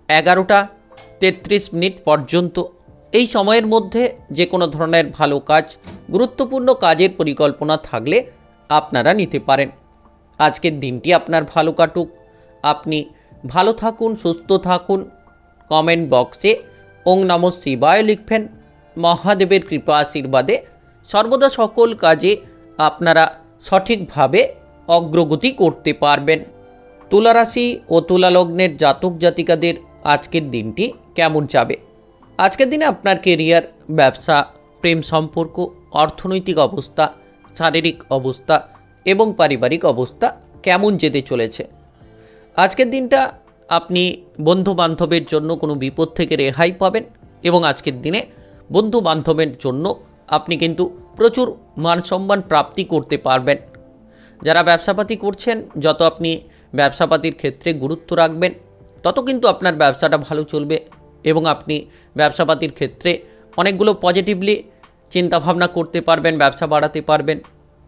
11টা 33 পর্যন্ত। এই সময়ের মধ্যে যে কোনো ধরনের ভালো কাজ, গুরুত্বপূর্ণ কাজের পরিকল্পনা থাকলে আপনারা নিতে পারেন। আজকের দিনটি আপনার ভালো কাটুক। আপনি ভালো থাকুন, সুস্থ থাকুন। কমেন্ট বক্সে ওং নমঃ শিবায় লিখবেন। মহাদেবের কৃপা আশীর্বাদে সর্বদা সকল কাজে আপনারা সঠিকভাবে অগ্রগতি করতে পারবেন। তুলা রাশি ও তুলা লগ্নের জাতক জাতিকাদের আজকের দিনটি কেমন যাবে? আজকের দিনে আপনার কেরিয়ার, ব্যবসা, প্রেম সম্পর্ক, অর্থনৈতিক অবস্থা, শারীরিক অবস্থা এবং পারিবারিক অবস্থা কেমন যেতে চলেছে? আজকের দিনটা আপনি বন্ধু বান্ধবের জন্য কোনো বিপদ থেকে রেহাই পাবেন এবং আজকের দিনে বন্ধু বান্ধবের জন্য আপনি কিন্তু প্রচুর মান সম্মান প্রাপ্তি করতে পারবেন। যারা ব্যবসাপাতি করছেন, যত আপনি ব্যবসাপাতির ক্ষেত্রে গুরুত্ব রাখবেন, তত কিন্তু আপনার ব্যবসাটা ভালো চলবে এবং আপনি ব্যবসাপাতির ক্ষেত্রে অনেকগুলো পজিটিভলি চিন্তাভাবনা করতে পারবেন, ব্যবসা বাড়াতে পারবেন।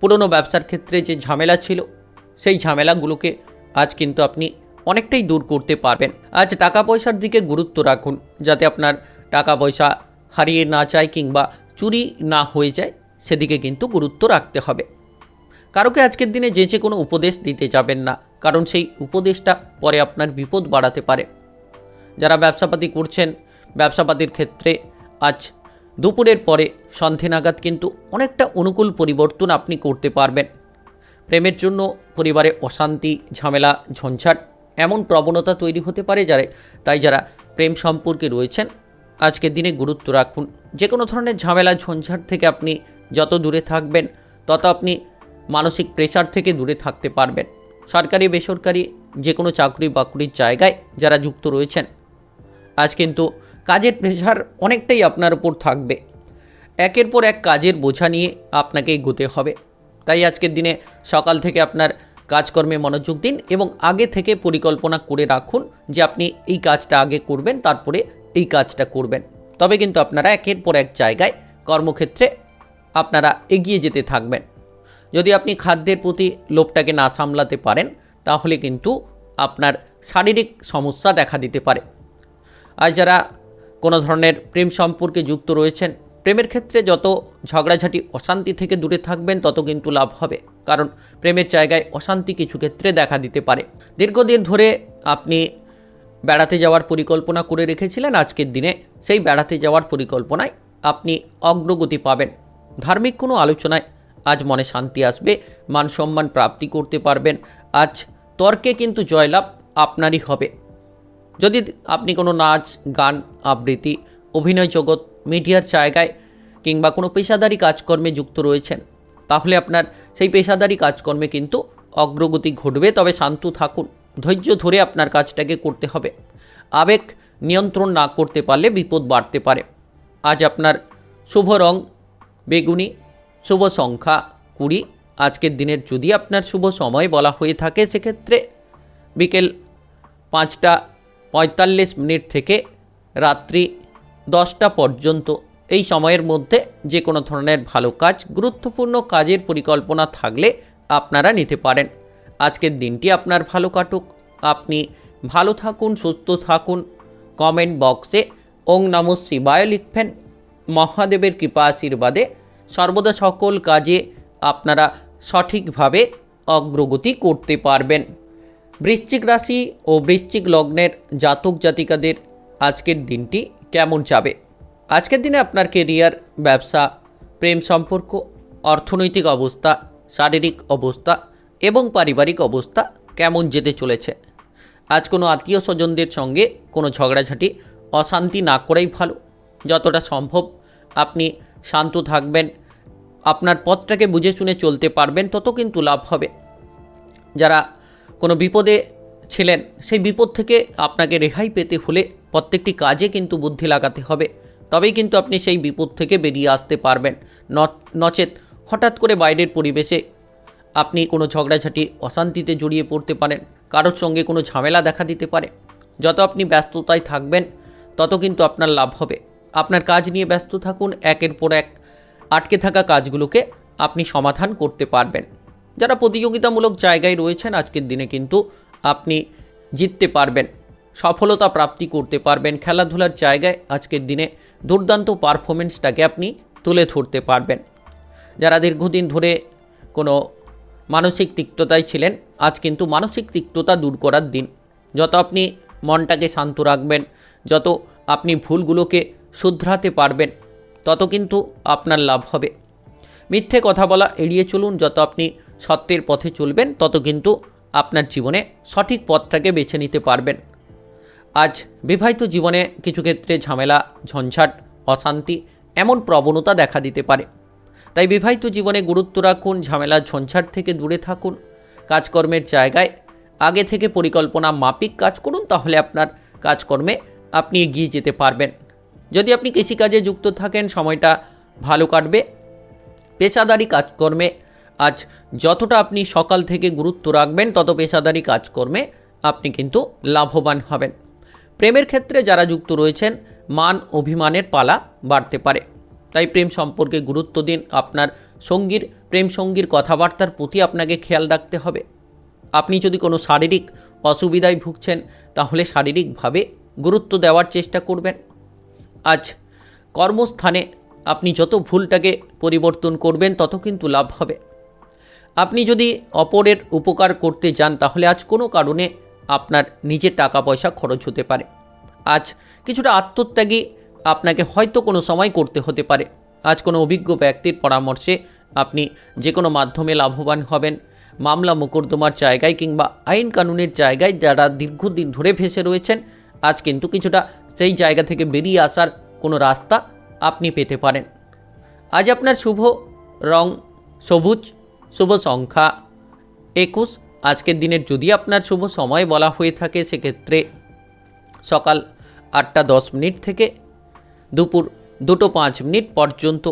পুরনো ব্যবসার ক্ষেত্রে যে ঝামেলা ছিল, সেই ঝামেলাগুলোকে আজ কিন্তু আপনি অনেকটাই দূর করতে পারবেন। আজ টাকা পয়সার দিকে গুরুত্ব রাখুন, যাতে আপনার টাকা পয়সা হারিয়ে না যায় কিংবা চুরি না হয়ে যায়, সেদিকে কিন্তু গুরুত্ব রাখতে হবে। কারোকে আজকের দিনে যে কোনো উপদেশ দিতে যাবেন না, কারণ সেই উপদেশটা পরে আপনার বিপদ বাড়াতে পারে। যারা ব্যবসাপাতি করছেন, ব্যবসাপাতির ক্ষেত্রে আজ দুপুরের পরে সন্ধে নাগাদ কিন্তু অনেকটা অনুকূল পরিবর্তন আপনি করতে পারবেন। প্রেমের জন্য পরিবারে অশান্তি, ঝামেলা, ঝঞ্ঝাট এমন প্রবণতা তৈরি হতে পারে। তাই যারা প্রেম সম্পর্কে রয়েছেন, আজকের দিনে গুরুত্ব রাখুন। যে কোনো ধরনের ঝামেলা ঝঞ্ঝাট থেকে আপনি যত দূরে থাকবেন, তত আপনি মানসিক প্রেশার থেকে দূরে থাকতে পারবেন। সরকারি বেসরকারি যে কোনো চাকরি বাকরির জায়গায় যারা যুক্ত রয়েছেন, আজ কিন্তু কাজের প্রেশার অনেকটাই আপনার উপর থাকবে। একের পর এক কাজের বোঝা নিয়ে আপনাকে এগোতে হবে। তাই আজকের দিনে সকাল থেকে আপনার কাজকর্মে মনোযোগ দিন এবং আগে থেকে পরিকল্পনা করে রাখুন যে আপনি এই কাজটা আগে করবেন, তারপরে এই কাজটা করবেন। তবে কিন্তু আপনারা একের পর এক জায়গায় কর্মক্ষেত্রে আপনারা এগিয়ে যেতে থাকবেন। যদি আপনি খাদ্যের প্রতি লোভটাকে না সামলাতে পারেন তাহলে কিন্তু আপনার শারীরিক সমস্যা দেখা দিতে পারে। আর যারা কোনো ধরনের প্রেম সম্পর্কে যুক্ত রয়েছেন, প্রেমের ক্ষেত্রে যত ঝগড়াঝাটি অশান্তি থেকে দূরে থাকবেন তত কিন্তু লাভ হবে, কারণ প্রেমের জায়গায় অশান্তি কিছু ক্ষেত্রে দেখা দিতে পারে। দীর্ঘদিন ধরে আপনি বেড়াতে যাওয়ার পরিকল্পনা করে রেখেছিলেন, আজকের দিনে সেই বেড়াতে যাওয়ার পরিকল্পনায় আপনি অগ্রগতি পাবেন। ধার্মিক কোনো আলোচনায় আজ মনে শান্তি আসবে, মান সম্মান প্রাপ্তি করতে পারবেন। আজ তর্কে কিন্তু জয়লাভ আপনারই হবে। যদি আপনি কোনো নাচ, গান, আবৃত্তি, অভিনয় জগৎ, মিডিয়ার জায়গায় কিংবা কোনো পেশাদারি কাজকর্মে যুক্ত রয়েছেন, তাহলে আপনার সেই পেশাদারি কাজকর্মে কিন্তু অগ্রগতি ঘটবে। তবে শান্ত থাকুন, ধৈর্য ধরে আপনার কাজটাকে করতে হবে। আবেগ নিয়ন্ত্রণ না করতে পারলে বিপদ বাড়তে পারে। আজ আপনার শুভ রং বেগুনি, শুভ সংখ্যা 20। আজকের দিনের যদি আপনার শুভ সময় বলা হয়ে থাকে সেক্ষেত্রে বিকেল 5টা 45 থেকে রাত্রি 10টা পর্যন্ত। এই সময়ের মধ্যে যে কোনো ধরনের ভালো কাজ, গুরুত্বপূর্ণ কাজের পরিকল্পনা থাকলে আপনারা নিতে পারেন। আজকের দিনটি আপনার ভালো কাটুক, আপনি ভালো থাকুন, সুস্থ থাকুন। কমেন্ট বক্সে ওং নমঃ শিবায় লিখবেন। মহাদেবের কৃপা আশীর্বাদে সর্বদা সকল কাজে আপনারা সঠিকভাবে অগ্রগতি করতে পারবেন। বৃশ্চিক রাশি ও বৃশ্চিক লগ্নের জাতক জাতিকাদের আজকের দিনটি কেমন যাবে? আজকের দিনে আপনার কেরিয়ার, ব্যবসা, প্রেম সম্পর্ক, অর্থনৈতিক অবস্থা, শারীরিক অবস্থা এবং পারিবারিক অবস্থা কেমন যেতে চলেছে? আজ কোনো আত্মীয় স্বজনদের সঙ্গে কোনো ঝগড়াঝাটি, অশান্তি না করাই ভালো। যতটা সম্ভব আপনি শান্ত থাকবেন, আপনার পথটাকে বুঝে শুনে চলতে পারবেন, তত কিন্তু লাভ হবে। যারা কোনো বিপদে ছিলেন, সেই বিপদ থেকে আপনাকে রেহাই পেতে হলে প্রত্যেকটি কাজে কিন্তু বুদ্ধি লাগাতে হবে, তবেই কিন্তু আপনি সেই বিপদ থেকে বেরিয়ে আসতে পারবেন। নচেত হঠাৎ করে বাইরের পরিবেশে আপনি কোনো ঝগড়াঝাটি, অশান্তিতে জড়িয়ে পড়তে পারেন, কারোর সঙ্গে কোনো ঝামেলা দেখা দিতে পারে। যত আপনি ব্যস্ততায় থাকবেন তত কিন্তু আপনার লাভ হবে। আপনার কাজ নিয়ে ব্যস্ত থাকুন, একের পর এক আটকে থাকা কাজগুলোকে আপনি সমাধান করতে পারবেন। যারা প্রতিযোগিতামূলক জায়গায় রয়েছেন, আজকের দিনে কিন্তু আপনি জিততে পারবেন, সফলতা প্রাপ্তি করতে পারবেন। খেলাধুলার জায়গায় আজকের দিনে দুর্দান্ত পারফরমেন্সটাকে আপনি তুলে ধরতে পারবেন। যারা দীর্ঘদিন ধরে কোনো মানসিক তিক্ততায় ছিলেন, আজ কিন্তু মানসিক তিক্ততা দূর করার দিন। যত আপনি মনটাকে শান্ত রাখবেন, যত আপনি ভুলগুলোকে শুধরাতে পারবেন, তত কিন্তু আপনার লাভ হবে। মিথ্যে কথা বলা এড়িয়ে চলুন। যত আপনি সত্যের পথে চলবেন তত কিন্তু আপনার জীবনে সঠিক পথটাকে বেছে নিতে পারবেন। আজ বিবাহিত জীবনে কিছু ক্ষেত্রে ঝামেলা, ঝঞ্ঝাট, অশান্তি এমন প্রবণতা দেখা দিতে পারে। তাই বিবাহিত জীবনে গুরুত্ব রাখুন, ঝামেলা ঝঞ্ঝাট থেকে দূরে থাকুন। কাজকর্মের জায়গায় আগে থেকে পরিকল্পনা মাফিক কাজ করুন, তাহলে আপনার কাজকর্মে আপনি এগিয়ে যেতে পারবেন। যদি আপনি কৃষিকাজে যুক্ত থাকেন, সময়টা ভালো কাটবে। পেশাদারি কাজকর্মে আজ যতটা আপনি সকাল থেকে গুরুত্ব রাখবেন, তত পেশাদারি কাজকর্মে আপনি কিন্তু লাভবান হবেন। প্রেমের ক্ষেত্রে যারা যুক্ত রয়েছেন, মান অভিমানের পালা বাড়তে পারে। তাই প্রেম সম্পর্কে গুরুত্ব দিন। আপনার প্রেম সঙ্গীর কথাবার্তার প্রতি আপনাকে খেয়াল রাখতে হবে। আপনি যদি কোনো শারীরিক অসুবিধায় ভুগছেন, তাহলে শারীরিকভাবে গুরুত্ব দেওয়ার চেষ্টা করবেন। আজ কর্মস্থানে আপনি যত ভুলটাকে পরিবর্তন করবেন তত কিন্তু লাভ হবে। আপনি যদি অপরের উপকার করতে যান, তাহলে আজ কোনো কারণে আপনার নিজের টাকা পয়সা খরচ হতে পারে। আজ কিছুটা আত্মত্যাগী আপনাকে হয়তো কোনো সময় করতে হতে পারে। আজ কোনো অভিজ্ঞ ব্যক্তির পরামর্শে আপনি যে কোনো মাধ্যমে লাভবান হবেন। মামলা মোকদ্দমার জায়গায় কিংবা আইন কানুনের জায়গায় যারা দীর্ঘদিন ধরে ভেসে রয়েছেন, আজ কিন্তু কিছুটা সেই জায়গা থেকে বেরিয়ে আসার কোনো রাস্তা আপনি পেতে পারেন। আজ আপনার শুভ রং সবুজ, শুভ সংখ্যা 21। আজকের দিনের যদি আপনার শুভ সময় বলা হয়ে থাকে সেক্ষেত্রে সকাল 8:10 থেকে দুপুর 2:05 পর্যন্ত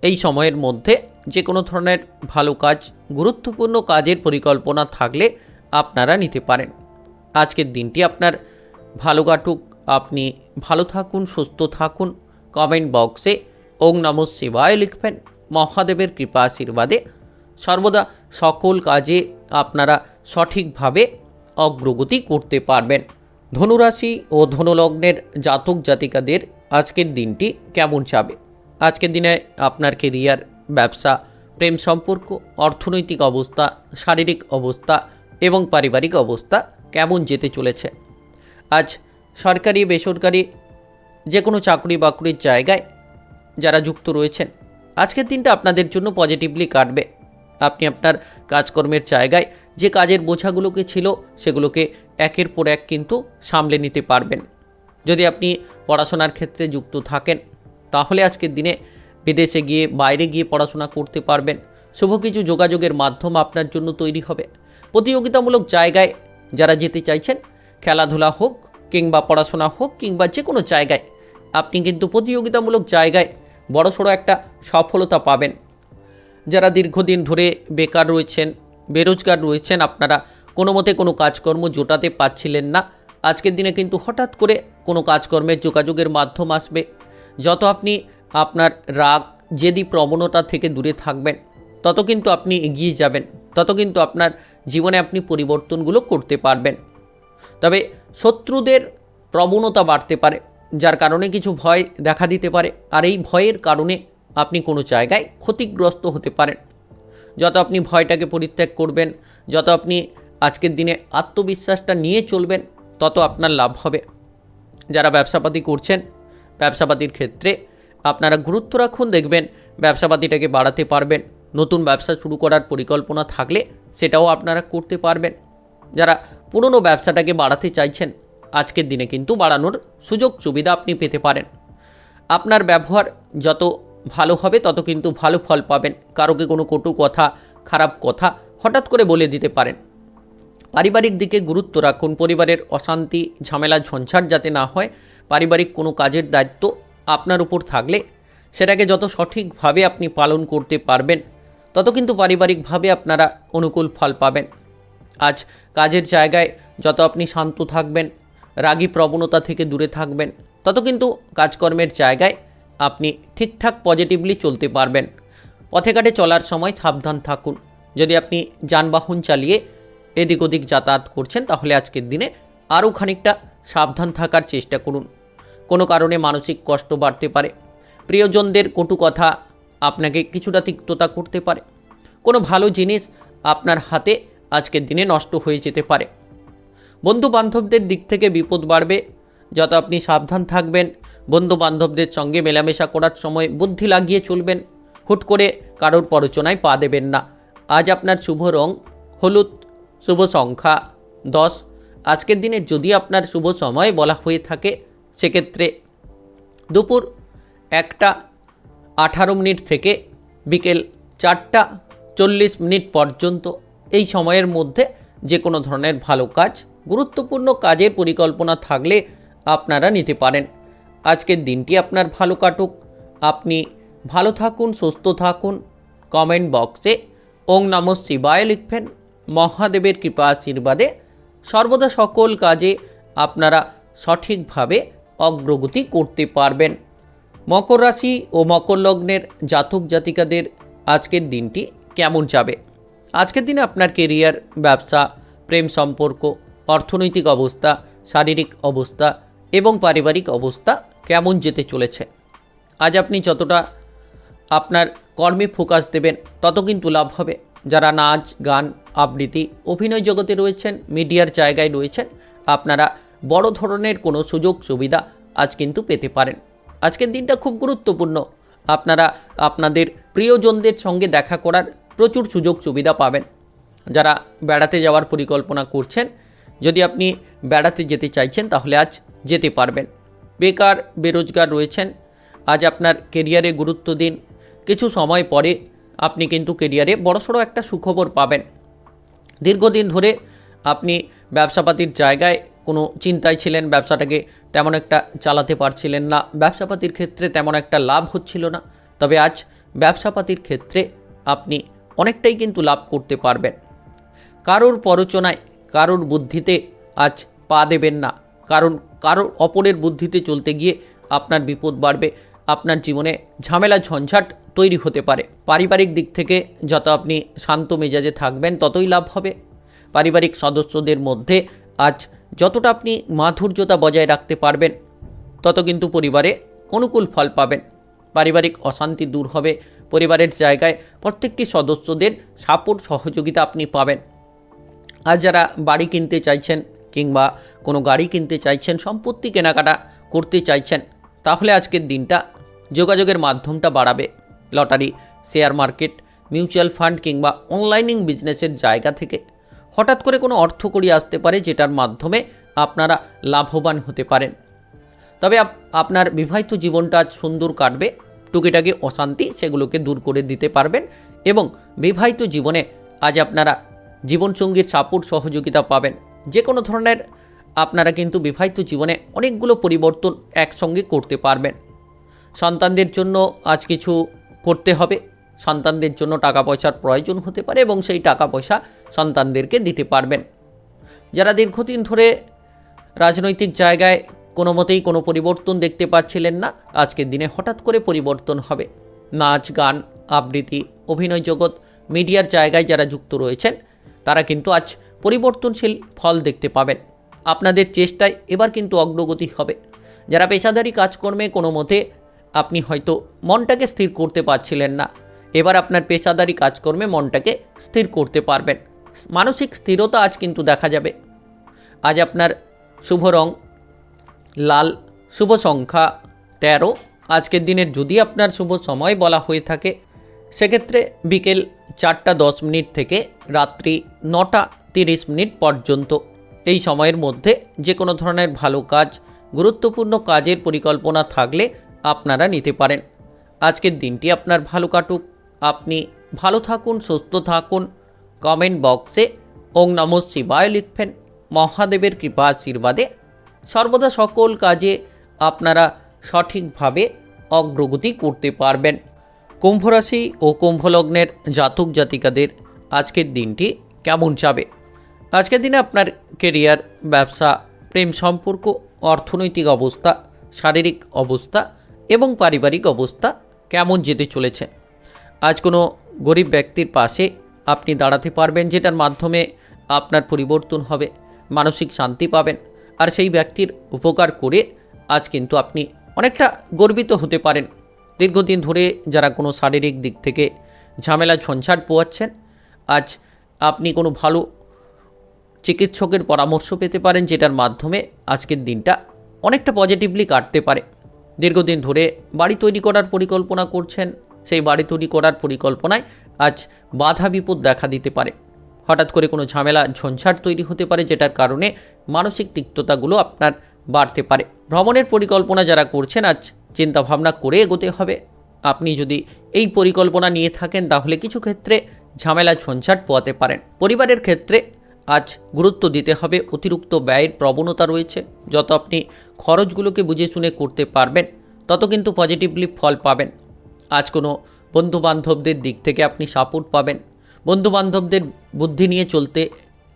এই সময়ের মধ্যে যে কোনো ধরনের ভালো কাজ, গুরুত্বপূর্ণ কাজের পরিকল্পনা থাকলে আপনারা নিতে পারেন। আজকের দিনটি আপনার ভালো কাটুক, আপনি ভালো থাকুন, সুস্থ থাকুন। কমেন্ট বক্সে ওং নমঃ শিবায় লিখবেন। মহাদেবের কৃপা আশীর্বাদে সর্বদা সকল কাজে আপনারা সঠিকভাবে অগ্রগতি করতে পারবেন। ধনুরাশি ও ধনুলগ্নের জাতক জাতিকাদের আজকের দিনটি কেমন যাবে? আজকের দিনে আপনার কেরিয়ার, ব্যবসা, প্রেম সম্পর্ক, অর্থনৈতিক অবস্থা, শারীরিক অবস্থা এবং পারিবারিক অবস্থা কেমন যেতে চলেছে? আজ সরকারি, বেসরকারি যে কোনো চাকরি বাকরির জায়গায় যারা যুক্ত রয়েছেন, আজকের দিনটা আপনাদের জন্য পজিটিভলি কাটবে। আপনি আপনার কাজকর্মের জায়গায় যে কাজের বোঝাগুলোকে ছিল সেগুলোকে একের পর এক কিন্তু সামলে নিতে পারবেন। যদি আপনি পড়াশোনার ক্ষেত্রে যুক্ত থাকেন তাহলে আজকের দিনে বিদেশে গিয়ে, বাইরে গিয়ে পড়াশোনা করতে পারবেন। শুভ কিছু যোগাযোগের মাধ্যম আপনার জন্য তৈরি হবে। প্রতিযোগিতামূলক জায়গায় যারা যেতে চাইছেন, খেলাধুলা হোক কিংবা পড়াশোনা হোক কিংবা যে কোনো জায়গায়, আপনি কিন্তু প্রতিযোগিতামূলক জায়গায় বড়সড় একটা সফলতা পাবেন। যারা দীর্ঘদিন ধরে বেকার রয়েছেন, বেরোজগার রয়েছেন, আপনারা কোনো মতে কোনো কাজকর্ম জোটাতে পারছিলেন না, আজকের দিনে কিন্তু হঠাৎ করে কোনো কাজকর্মের যোগাযোগের মাধ্যম আসবে। যত আপনি আপনার রাগ, জেদি প্রবণতা থেকে দূরে থাকবেন, তত কিন্তু আপনি এগিয়ে যাবেন, তত কিন্তু আপনার জীবনে আপনি পরিবর্তনগুলো করতে পারবেন। তবে শত্রুদের প্রবণতা বাড়তে পারে, যার কারণে কিছু ভয় দেখা দিতে পারে, আর এই ভয়ের কারণে আপনি কোনো জায়গায় ক্ষতিগ্রস্ত হতে পারেন। যত আপনি ভয়টাকে পরিত্যাগ করবেন, যত আপনি আজকের দিনে আত্মবিশ্বাসটা নিয়ে চলবেন, তত আপনার লাভ হবে। যারা ব্যবসাপাতি করছেন, ব্যবসাপাতির ক্ষেত্রে আপনারা গুরুত্ব রাখুন, দেখবেন ব্যবসাপাতিটাকে বাড়াতে পারবেন। নতুন ব্যবসা শুরু করার পরিকল্পনা থাকলে সেটাও আপনারা করতে পারবেন। যারা পুরনো ব্যবসাটাকে বাড়াতে চাইছেন, আজকের দিনে কিন্তু বাড়ানোর সুযোগ সুবিধা আপনি পেতে পারেন। আপনার ব্যবহার যত ভালো হবে তত কিন্তু ভালো ফল পাবেন। কারোকে কোনো কটু কথা, খারাপ কথা হঠাৎ করে বলে দিতে পারেন। পারিবারিক দিকে গুরুত্ব রাখুন। পরিবারের অশান্তি, ঝামেলা, ঝঞ্ঝাট যাতে না হয়, পারিবারিক কোনো কাজের দায়িত্ব আপনার উপর থাকলে সেটাকে যত সঠিকভাবে আপনি পালন করতে পারবেন, তত কিন্তু পারিবারিকভাবে আপনারা অনুকূল ফল পাবেন। আজ কাজের জায়গায় যত আপনি শান্ত থাকবেন, রাগী প্রবণতা থেকে দূরে থাকবেন, তত কিন্তু কাজকর্মের জায়গায় আপনি ঠিকঠাক পজিটিভলি চলতে পারবেন। পথে ঘাটে চলার সময় সাবধান থাকুন। যদি আপনি যানবাহন চালিয়ে এদিক ওদিক যাতায়াত করছেন, তাহলে আজকের দিনে আরও খানিকটা সাবধান থাকার চেষ্টা করুন। কোনো কারণে মানসিক কষ্ট বাড়তে পারে, প্রিয়জনদের কটু কথা আপনাকে কিছুটা তিক্ততা করতে পারে, কোনো ভালো জিনিস আপনার হাতে আজকের দিনে নষ্ট হয়ে যেতে পারে। বন্ধু বান্ধবদের দিক থেকে বিপদ বাড়বে। যত আপনি সাবধান থাকবেন, বন্ধু বান্ধবদের সঙ্গে মেলামেশা করার সময় বুদ্ধি লাগিয়ে চলবেন। হুট করে কারোর প্ররোচনায় পা দেবেন না। আজ আপনার শুভ রং হলুদ, শুভ সংখ্যা 10। আজকের দিনে যদি আপনার শুভ সময় বলা হয়ে থাকে, সেক্ষেত্রে দুপুর 1:18 থেকে বিকেল 4:40 পর্যন্ত এই সময়ের মধ্যে যে কোনো ধরনের ভালো কাজ, গুরুত্বপূর্ণ কাজের পরিকল্পনা থাকলে আপনারা নিতে পারেন। আজকের দিনটি আপনার ভালো কাটুক, আপনি ভালো থাকুন, সুস্থ থাকুন। কমেন্ট বক্সে ওং নমঃ শিবায় লিখবেন। মহাদেবের কৃপা আশীর্বাদে সর্বদা সকল কাজে আপনারা সঠিকভাবে অগ্রগতি করতে পারবেন। মকর রাশি ও মকর লগ্নের জাতক জাতিকাদের আজকের দিনটি কেমন যাবে? আজকের দিনে আপনার কেরিয়ার, ব্যবসা, প্রেম সম্পর্ক, অর্থনৈতিক অবস্থা, শারীরিক অবস্থা এবং পারিবারিক অবস্থা কেমন যেতে চলেছে? আজ আপনি যতটা আপনার কর্মে ফোকাস দেবেন, তত কিন্তু লাভ হবে। যারা নাচ, গান, আবৃত্তি, অভিনয় জগতে রয়েছেন, মিডিয়ার জায়গায় রয়েছেন, আপনারা বড় ধরনের কোনো সুযোগ সুবিধা আজ কিন্তু পেতে পারেন। আজকের দিনটা খুব গুরুত্বপূর্ণ। আপনারা আপনাদের প্রিয়জনদের সঙ্গে দেখা করার প্রচুর সুযোগ সুবিধা পাবেন। যারা বেড়াতে যাওয়ার পরিকল্পনা করছেন, যদি আপনি বেড়াতে যেতে চাইছেন, তাহলে আজ যেতে পারবেন। বেকার, বেরোজগার রয়েছেন, আজ আপনার কেরিয়ারে গুরুত্ব দিন। কিছু সময় পরে আপনি কিন্তু কেরিয়ারে বড়সড় একটা সুখবর পাবেন। দীর্ঘদিন ধরে আপনি ব্যবসাপাতির জায়গায় কোনো চিন্তায় ছিলেন, ব্যবসাটাকে তেমন একটা চালাতে পারছিলেন না, ব্যবসাপাতির ক্ষেত্রে তেমন একটা লাভ হচ্ছিল না, তবে আজ ব্যবসাপাতির ক্ষেত্রে আপনি অনেকটাই কিন্তু লাভ করতে পারবেন। কারোর প্ররোচনায়, কারোর বুদ্ধিতে আজ পা দেবেন না, কারণ কারোর অপরের বুদ্ধিতে চলতে গিয়ে আপনার বিপদ বাড়বে, আপনার জীবনে ঝামেলা ঝঞ্ঝাট তৈরি হতে পারে। পারিবারিক দিক থেকে যত আপনি শান্ত মেজাজে থাকবেন ততই লাভ হবে। পারিবারিক সদস্যদের মধ্যে আজ যতটা আপনি মাধুর্যতা বজায় রাখতে পারবেন তত কিন্তু পরিবারে অনুকূল ফল পাবেন। পারিবারিক অশান্তি দূর হবে, পরিবারের জায়গায় প্রত্যেকটি সদস্যদের সাপোর্ট সহযোগিতা আপনি পাবেন। আর যারা বাড়ি কিনতে চাইছেন কিংবা কোনো গাড়ি কিনতে চাইছেন, সম্পত্তি কেনাকাটা করতে চাইছেন, তাহলে আজকের দিনটা যোগাযোগের মাধ্যমটা বাড়াবে। Lottery, share market, mutual fund কিংবা অনলাইনিং বিজনেসের জায়গা থেকে হঠাৎ করে কোনো অর্থকড়ি আসতে পারে, যেটার মাধ্যমে আপনারা লাভবান হতে পারেন। তবে আপনার বিবাহিত জীবনটা আজ সুন্দর কাটবে। টুকিটাকি অশান্তি সেগুলোকে দূর করে দিতে পারবেন এবং বিবাহিত জীবনে আজ আপনারা জীবনসঙ্গীর সাপোর্ট সহযোগিতা পাবেন। যে কোনো ধরনের আপনারা কিন্তু বিবাহিত জীবনে অনেকগুলো পরিবর্তন একসঙ্গে করতে পারবেন। সন্তানদের জন্য আজ কিছু করতে হবে, সন্তানদের জন্য টাকা পয়সার প্রয়োজন হতে পারে এবং সেই টাকা পয়সা সন্তানদেরকে দিতে পারবেন। যারা দীর্ঘদিন ধরে রাজনৈতিক জায়গায় কোনো মতেই কোনো পরিবর্তন দেখতে পাচ্ছিলেন না, আজকের দিনে হঠাৎ করে পরিবর্তন হবে। নাচ, গান, আবৃত্তি, অভিনয় জগৎ, মিডিয়ার জায়গায় যারা যুক্ত রয়েছেন তারা কিন্তু আজ পরিবর্তনশীল ফল দেখতে পাবেন। আপনাদের চেষ্টায় এবার কিন্তু অগ্রগতি হবে। যারা পেশাদারি কাজকর্মে কোনো মতে আপনি হয়তো মনটাকে স্থির করতে পারছিলেন না, এবার আপনার পেশাদারি কাজকর্মে মনটাকে স্থির করতে পারবেন। মানসিক স্থিরতা আজ কিন্তু দেখা যাবে। আজ আপনার শুভ রং লাল, শুভ সংখ্যা 13। আজকের দিনের যদি আপনার শুভ সময় বলা হয়ে থাকে সেক্ষেত্রে বিকেল 4:10 থেকে রাত্রি 9:30 পর্যন্ত। এই সময়ের মধ্যে যে কোনো ধরনের ভালো কাজ, গুরুত্বপূর্ণ কাজের পরিকল্পনা থাকলে আপনারা নিতে পারেন। আজকের দিনটি আপনার ভালো কাটুক, আপনি ভালো থাকুন, সুস্থ থাকুন। কমেন্ট বক্সে ওং নমঃ শিবায় লিখবেন। মহাদেবের কৃপা আশীর্বাদে সর্বদা সকল কাজে আপনারা সঠিকভাবে অগ্রগতি করতে পারবেন। কুম্ভ রাশি ও কুম্ভ লগ্নের জাতক জাতিকাদের আজকের দিনটি কেমন যাবে? আজকের দিনে আপনার কেরিয়ার, ব্যবসা, প্রেম সম্পর্ক, অর্থনৈতিক অবস্থা, শারীরিক অবস্থা এবং পারিবারিক অবস্থা কেমন যেতে চলেছে? আজ কোনো গরিব ব্যক্তির পাশে আপনি দাঁড়াতে পারবেন, যেটার মাধ্যমে আপনার পরিবর্তন হবে, মানসিক শান্তি পাবেন। আর সেই ব্যক্তির উপকার করে আজ কিন্তু আপনি অনেকটা গর্বিত হতে পারেন। দীর্ঘদিন ধরে যারা কোনো শারীরিক দিক থেকে ঝামেলা ঝঞ্ঝাট পোয়াচ্ছেন, আজ আপনি কোনো ভালো চিকিৎসকের পরামর্শ পেতে পারেন, যেটার মাধ্যমে আজকের দিনটা অনেকটা পজিটিভলি কাটতে পারে। দীর্ঘদিন ধরে বাড়ি তৈরি করার পরিকল্পনা করছেন, সেই বাড়ি তৈরি করার পরিকল্পনায় আজ বাধা বিপদ দেখা দিতে পারে। হঠাৎ করে কোনো ঝামেলা ঝঞ্ঝাট তৈরি হতে পারে, যেটার কারণে মানসিক তিক্ততাগুলো আপনার বাড়তে পারে। ভ্রমণের পরিকল্পনা যারা করছেন আজ চিন্তাভাবনা করে এগোতে হবে। আপনি যদি এই পরিকল্পনা নিয়ে থাকেন তাহলে কিছু ক্ষেত্রে ঝামেলা ঝঞ্ঝাট পোয়াতে পারেন। পরিবারের ক্ষেত্রে আজ গুরুত্ব দিতে হবে। অতিরিক্ত ব্যয়ের প্রবণতা রয়েছে, যত আপনি খরচগুলোকে বুঝে শুনে করতে পারবেন তত কিন্তু পজিটিভলি ফল পাবেন। আজ কোনো বন্ধুবান্ধবদের দিক থেকে আপনি সাপোর্ট পাবেন। বন্ধুবান্ধবদের বুদ্ধি নিয়ে চলতে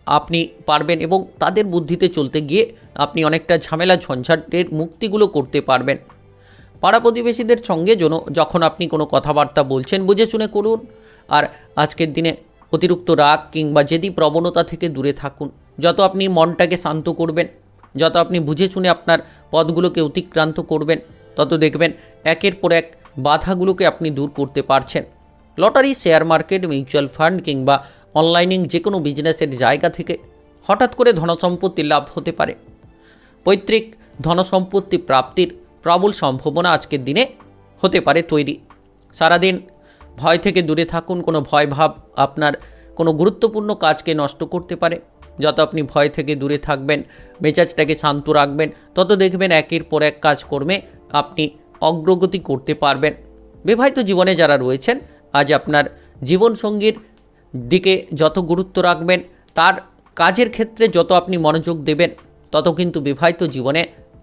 আপনি পারবেন এবং তাদের বুদ্ধিতে চলতে গিয়ে আপনি অনেকটা ঝামেলা ঝঞ্ঝাটের মুক্তিগুলো করতে পারবেন। পাড়া প্রতিবেশীদের সঙ্গে যখন আপনি কোনো কথাবার্তা বলছেন বুঝে শুনে করুন। আর আজকের দিনে অতিরিক্ত রাগ কিংবা জেদি প্রবণতা থেকে দূরে থাকুন। যত আপনি মনটাকে শান্ত করবেন, যত আপনি বুঝে শুনে আপনার পথগুলোকে অতিক্রান্ত করবেন, তত দেখবেন একের পর এক বাধাগুলোকে আপনি দূর করতে পারছেন। Lottery, share market, mutual fund কিংবা অনলাইনিং যে কোনো বিজনেসের জায়গা থেকে হঠাৎ করে ধনসম্পত্তি লাভ হতে পারে। পৈতৃক ধনসম্পত্তি প্রাপ্তির প্রবল সম্ভাবনা আজকের দিনে হতে পারে তৈরি। সারাদিন ভয় থেকে দূরে থাকুন। কোনো ভয় ভাব আপনার কোনো গুরুত্বপূর্ণ কাজকে নষ্ট করতে পারে। যত আপনি ভয় থেকে দূরে থাকবেন, মেজাজটাকে শান্ত রাখবেন, তত দেখবেন একের পর এক কাজকর্মে আপনি অগ্রগতি করতে পারবেন। বিবাহিত জীবনে যারা রয়েছেন আজ আপনার জীবনসঙ্গীর দিকে যত গুরুত্ব রাখবেন, তার কাজের ক্ষেত্রে যত আপনি মনোযোগ দেবেন, তত কিন্তু বিবাহিত জীবনে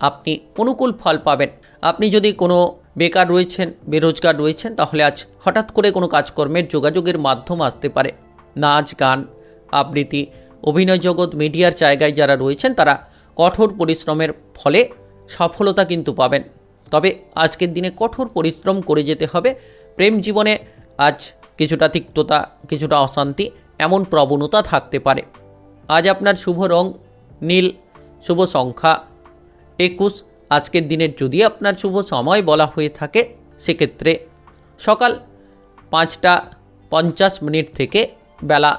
আপনি অনুকূল ফল পাবেন। আপনি যদি কোনো বেকার রয়েছেন, বেরোজগার রয়েছেন, তাহলে আজ হঠাৎ করে কোনো কাজকর্মের যোগাযোগের মাধ্যম আসতে পারে। নাচ, গান, আবৃত্তি, অভিনয় জগৎ, মিডিয়ার জায়গায় যারা রয়েছেন তারা কঠোর পরিশ্রমের ফলে সফলতা কিন্তু পাবেন। তবে আজকের দিনে কঠোর পরিশ্রম করে যেতে হবে। প্রেম জীবনে আজ কিছুটা তিক্ততা, কিছুটা অশান্তি এমন প্রবণতা থাকতে পারে। আজ আপনার শুভ রং নীল, শুভ সংখ্যা 21। আজকের দিনের যদি আপনার শুভ সময় বলা হয়ে থাকে সেক্ষেত্রে সকাল 5টা 50 থেকে বেলা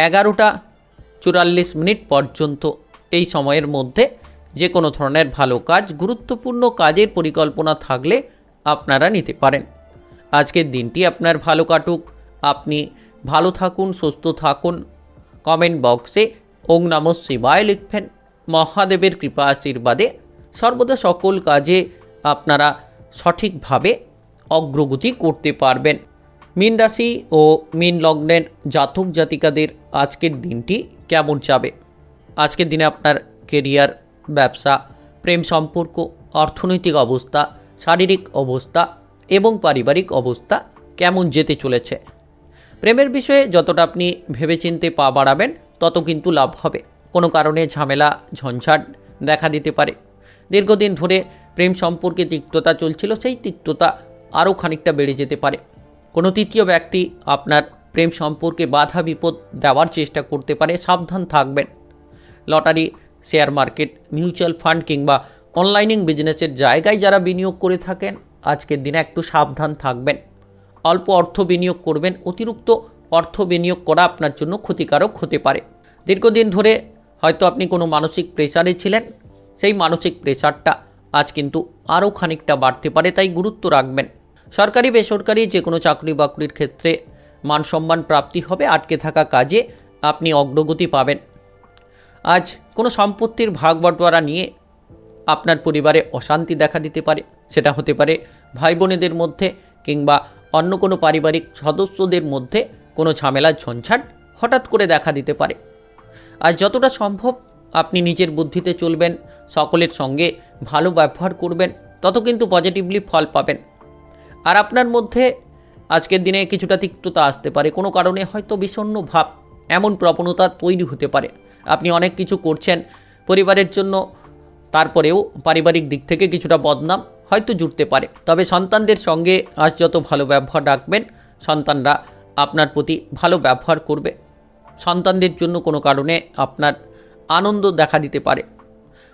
11টা 44 পর্যন্ত। এই সময়ের মধ্যে যে কোনো ধরনের ভালো কাজ, গুরুত্বপূর্ণ কাজের পরিকল্পনা থাকলে আপনারা নিতে পারেন। আজকের দিনটি আপনার ভালো কাটুক, আপনি ভালো থাকুন, সুস্থ থাকুন। কমেন্ট বক্সে ওং নমঃ শিবায় লিখবেন। মহাদেবের কৃপা আশীর্বাদে সর্বদা সকল কাজে আপনারা সঠিকভাবে অগ্রগতি করতে পারবেন। মীন রাশি ও মীন লগ্নের জাতক জাতিকাদের আজকের দিনটি কেমন যাবে? আজকের দিনে আপনার কেরিয়ার, ব্যবসা, প্রেম সম্পর্ক, অর্থনৈতিক অবস্থা, শারীরিক অবস্থা এবং পারিবারিক অবস্থা কেমন যেতে চলেছে? প্রেমের বিষয়ে যতটা আপনি ভেবেচিন্তে পা বাড়াবেন তত কিন্তু লাভ হবে। কোনো কারণে ঝামেলা, ঝঞ্ঝাট দেখা দিতে পারে। দীর্ঘদিন ধরে প্রেম সম্পর্কে তিক্ততা চলছিল, সেই তিক্ততা আরও খানিকটা বেড়ে যেতে পারে। কোনো তৃতীয় ব্যক্তি আপনার প্রেম সম্পর্কে বাধা বিপদ দেওয়ার চেষ্টা করতে পারে, সাবধান থাকবেন। Lottery, share market, mutual fund কিংবা অনলাইনিং বিজনেসের জায়গায় যারা বিনিয়োগ করে থাকেন আজকের দিনে একটু সাবধান থাকবেন। অল্প অর্থ বিনিয়োগ করবেন, অতিরিক্ত অর্থ বিনিয়োগ করা আপনার জন্য ক্ষতিকারক হতে পারে। দীর্ঘদিন ধরে হয়তো আপনি কোনো মানসিক প্রেসারে ছিলেন, সেই মানসিক প্রেসারটা আজ কিন্তু আরও খানিকটা বাড়তে পারে, তাই গুরুত্ব রাখবেন। সরকারি বেসরকারি যে কোনো চাকরি বাকরির ক্ষেত্রে মান সম্মান প্রাপ্তি হবে, আটকে থাকা কাজে আপনি অগ্রগতি পাবেন। আজ কোনো সম্পত্তির ভাগ বটোয়ারা নিয়ে আপনার পরিবারে অশান্তি দেখা দিতে পারে, সেটা হতে পারে ভাই বোনেদের মধ্যে কিংবা অন্য কোনো পারিবারিক সদস্যদের মধ্যে কোনো ঝামেলা, ঝঞ্ঝাট হঠাৎ করে দেখা দিতে পারে। আজ যতটা সম্ভব আপনি নিজের বুদ্ধিতে চলবেন, সকলের সঙ্গে ভালো ব্যবহার করবেন, তত কিন্তু পজিটিভলি ফল পাবেন। আর আপনার মধ্যে আজকের দিনে কিছুটা তিক্ততা আসতে পারে, কোনো কারণে হয়তো বিষণ্ণ ভাব এমন প্রবণতা তৈরি হতে পারে। আপনি অনেক কিছু করছেন পরিবারের জন্য, তারপরেও পারিবারিক দিক থেকে কিছুটা বদনাম হয়তো জুটতে পারে। তবে সন্তানদের সঙ্গে আজ যত ভালো ব্যবহার রাখবেন, সন্তানরা আপনার প্রতি ভালো ব্যবহার করবে। সন্তানদের জন্য কোনো কারণে আপনার আনন্দ দেখা দিতে পারে।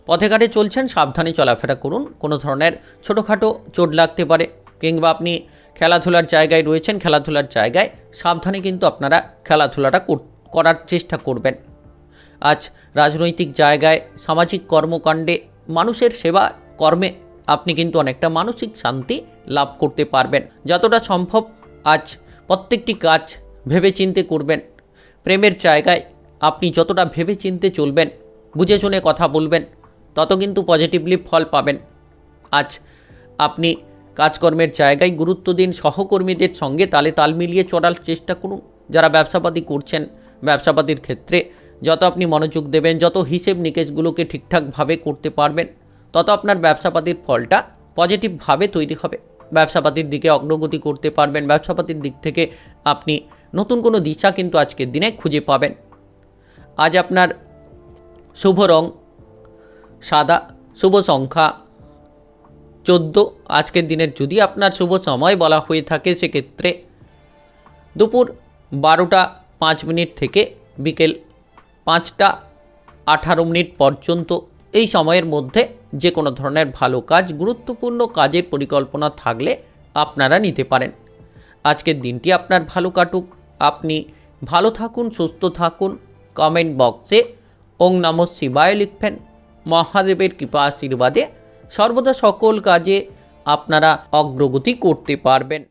পথে ঘাটে চলছেন, সাবধানে চলাফেরা করুন। কোনো ধরনের ছোটোখাটো চোট লাগতে পারে, কিংবা আপনি খেলাধুলার জায়গায় রয়েছেন, খেলাধুলার জায়গায় সাবধানে কিন্তু আপনারা খেলাধুলাটা করার চেষ্টা করবেন। আজ রাজনৈতিক জায়গায়, সামাজিক কর্মকাণ্ডে, মানুষের সেবা কর্মে আপনি কিন্তু অনেকটা মানসিক শান্তি লাভ করতে পারবেন। যতটা সম্ভব আজ প্রত্যেকটি কাজ ভেবেচিন্তে করবেন। প্রেমের জায়গায় আপনি যতটা ভেবেচিন্তে চলবেন, বুঝে শুনে কথা বলবেন, তত কিন্তু পজিটিভলি ফল পাবেন। আজ আপনি কাজকর্মের জায়গায় গুরুত্ব দিন, সহকর্মীদের সঙ্গে তালে তাল মিলিয়ে চলার চেষ্টা করুন। যারা ব্যবসাপাতি করছেন, ব্যবসাপাতির ক্ষেত্রে যত আপনি মনোযোগ দেবেন, যত হিসেব নিকেশগুলোকে ঠিকঠাকভাবে করতে পারবেন, তত আপনার ব্যবসাপাতির ফলটা পজিটিভভাবে তৈরি হবে। ব্যবসাপাতির দিকে অগ্রগতি করতে পারবেন। ব্যবসাপাতির দিক থেকে আপনি নতুন কোনো দিশা কিন্তু আজকের দিনে খুঁজে পাবেন। আজ আপনার শুভ রং সাদা, শুভ সংখ্যা 14। আজকের দিনের যদি আপনার শুভ সময় বলা হয়ে থাকে সেক্ষেত্রে দুপুর 12টা 5 থেকে বিকেল 5টা 18 পর্যন্ত। এই সময়ের মধ্যে যে কোনো ধরনের ভালো কাজ, গুরুত্বপূর্ণ কাজের পরিকল্পনা থাকলে আপনারা নিতে পারেন। আজকের দিনটি আপনার ভালো কাটুক, আপনি ভালো থাকুন, সুস্থ থাকুন। কমেন্ট বক্সে ওং নমঃ শিবায় লিখবেন। মহাদেবের কৃপা আশীর্বাদে সর্বদা সকল কাজে আপনারা অগ্রগতি করতে পারবেন।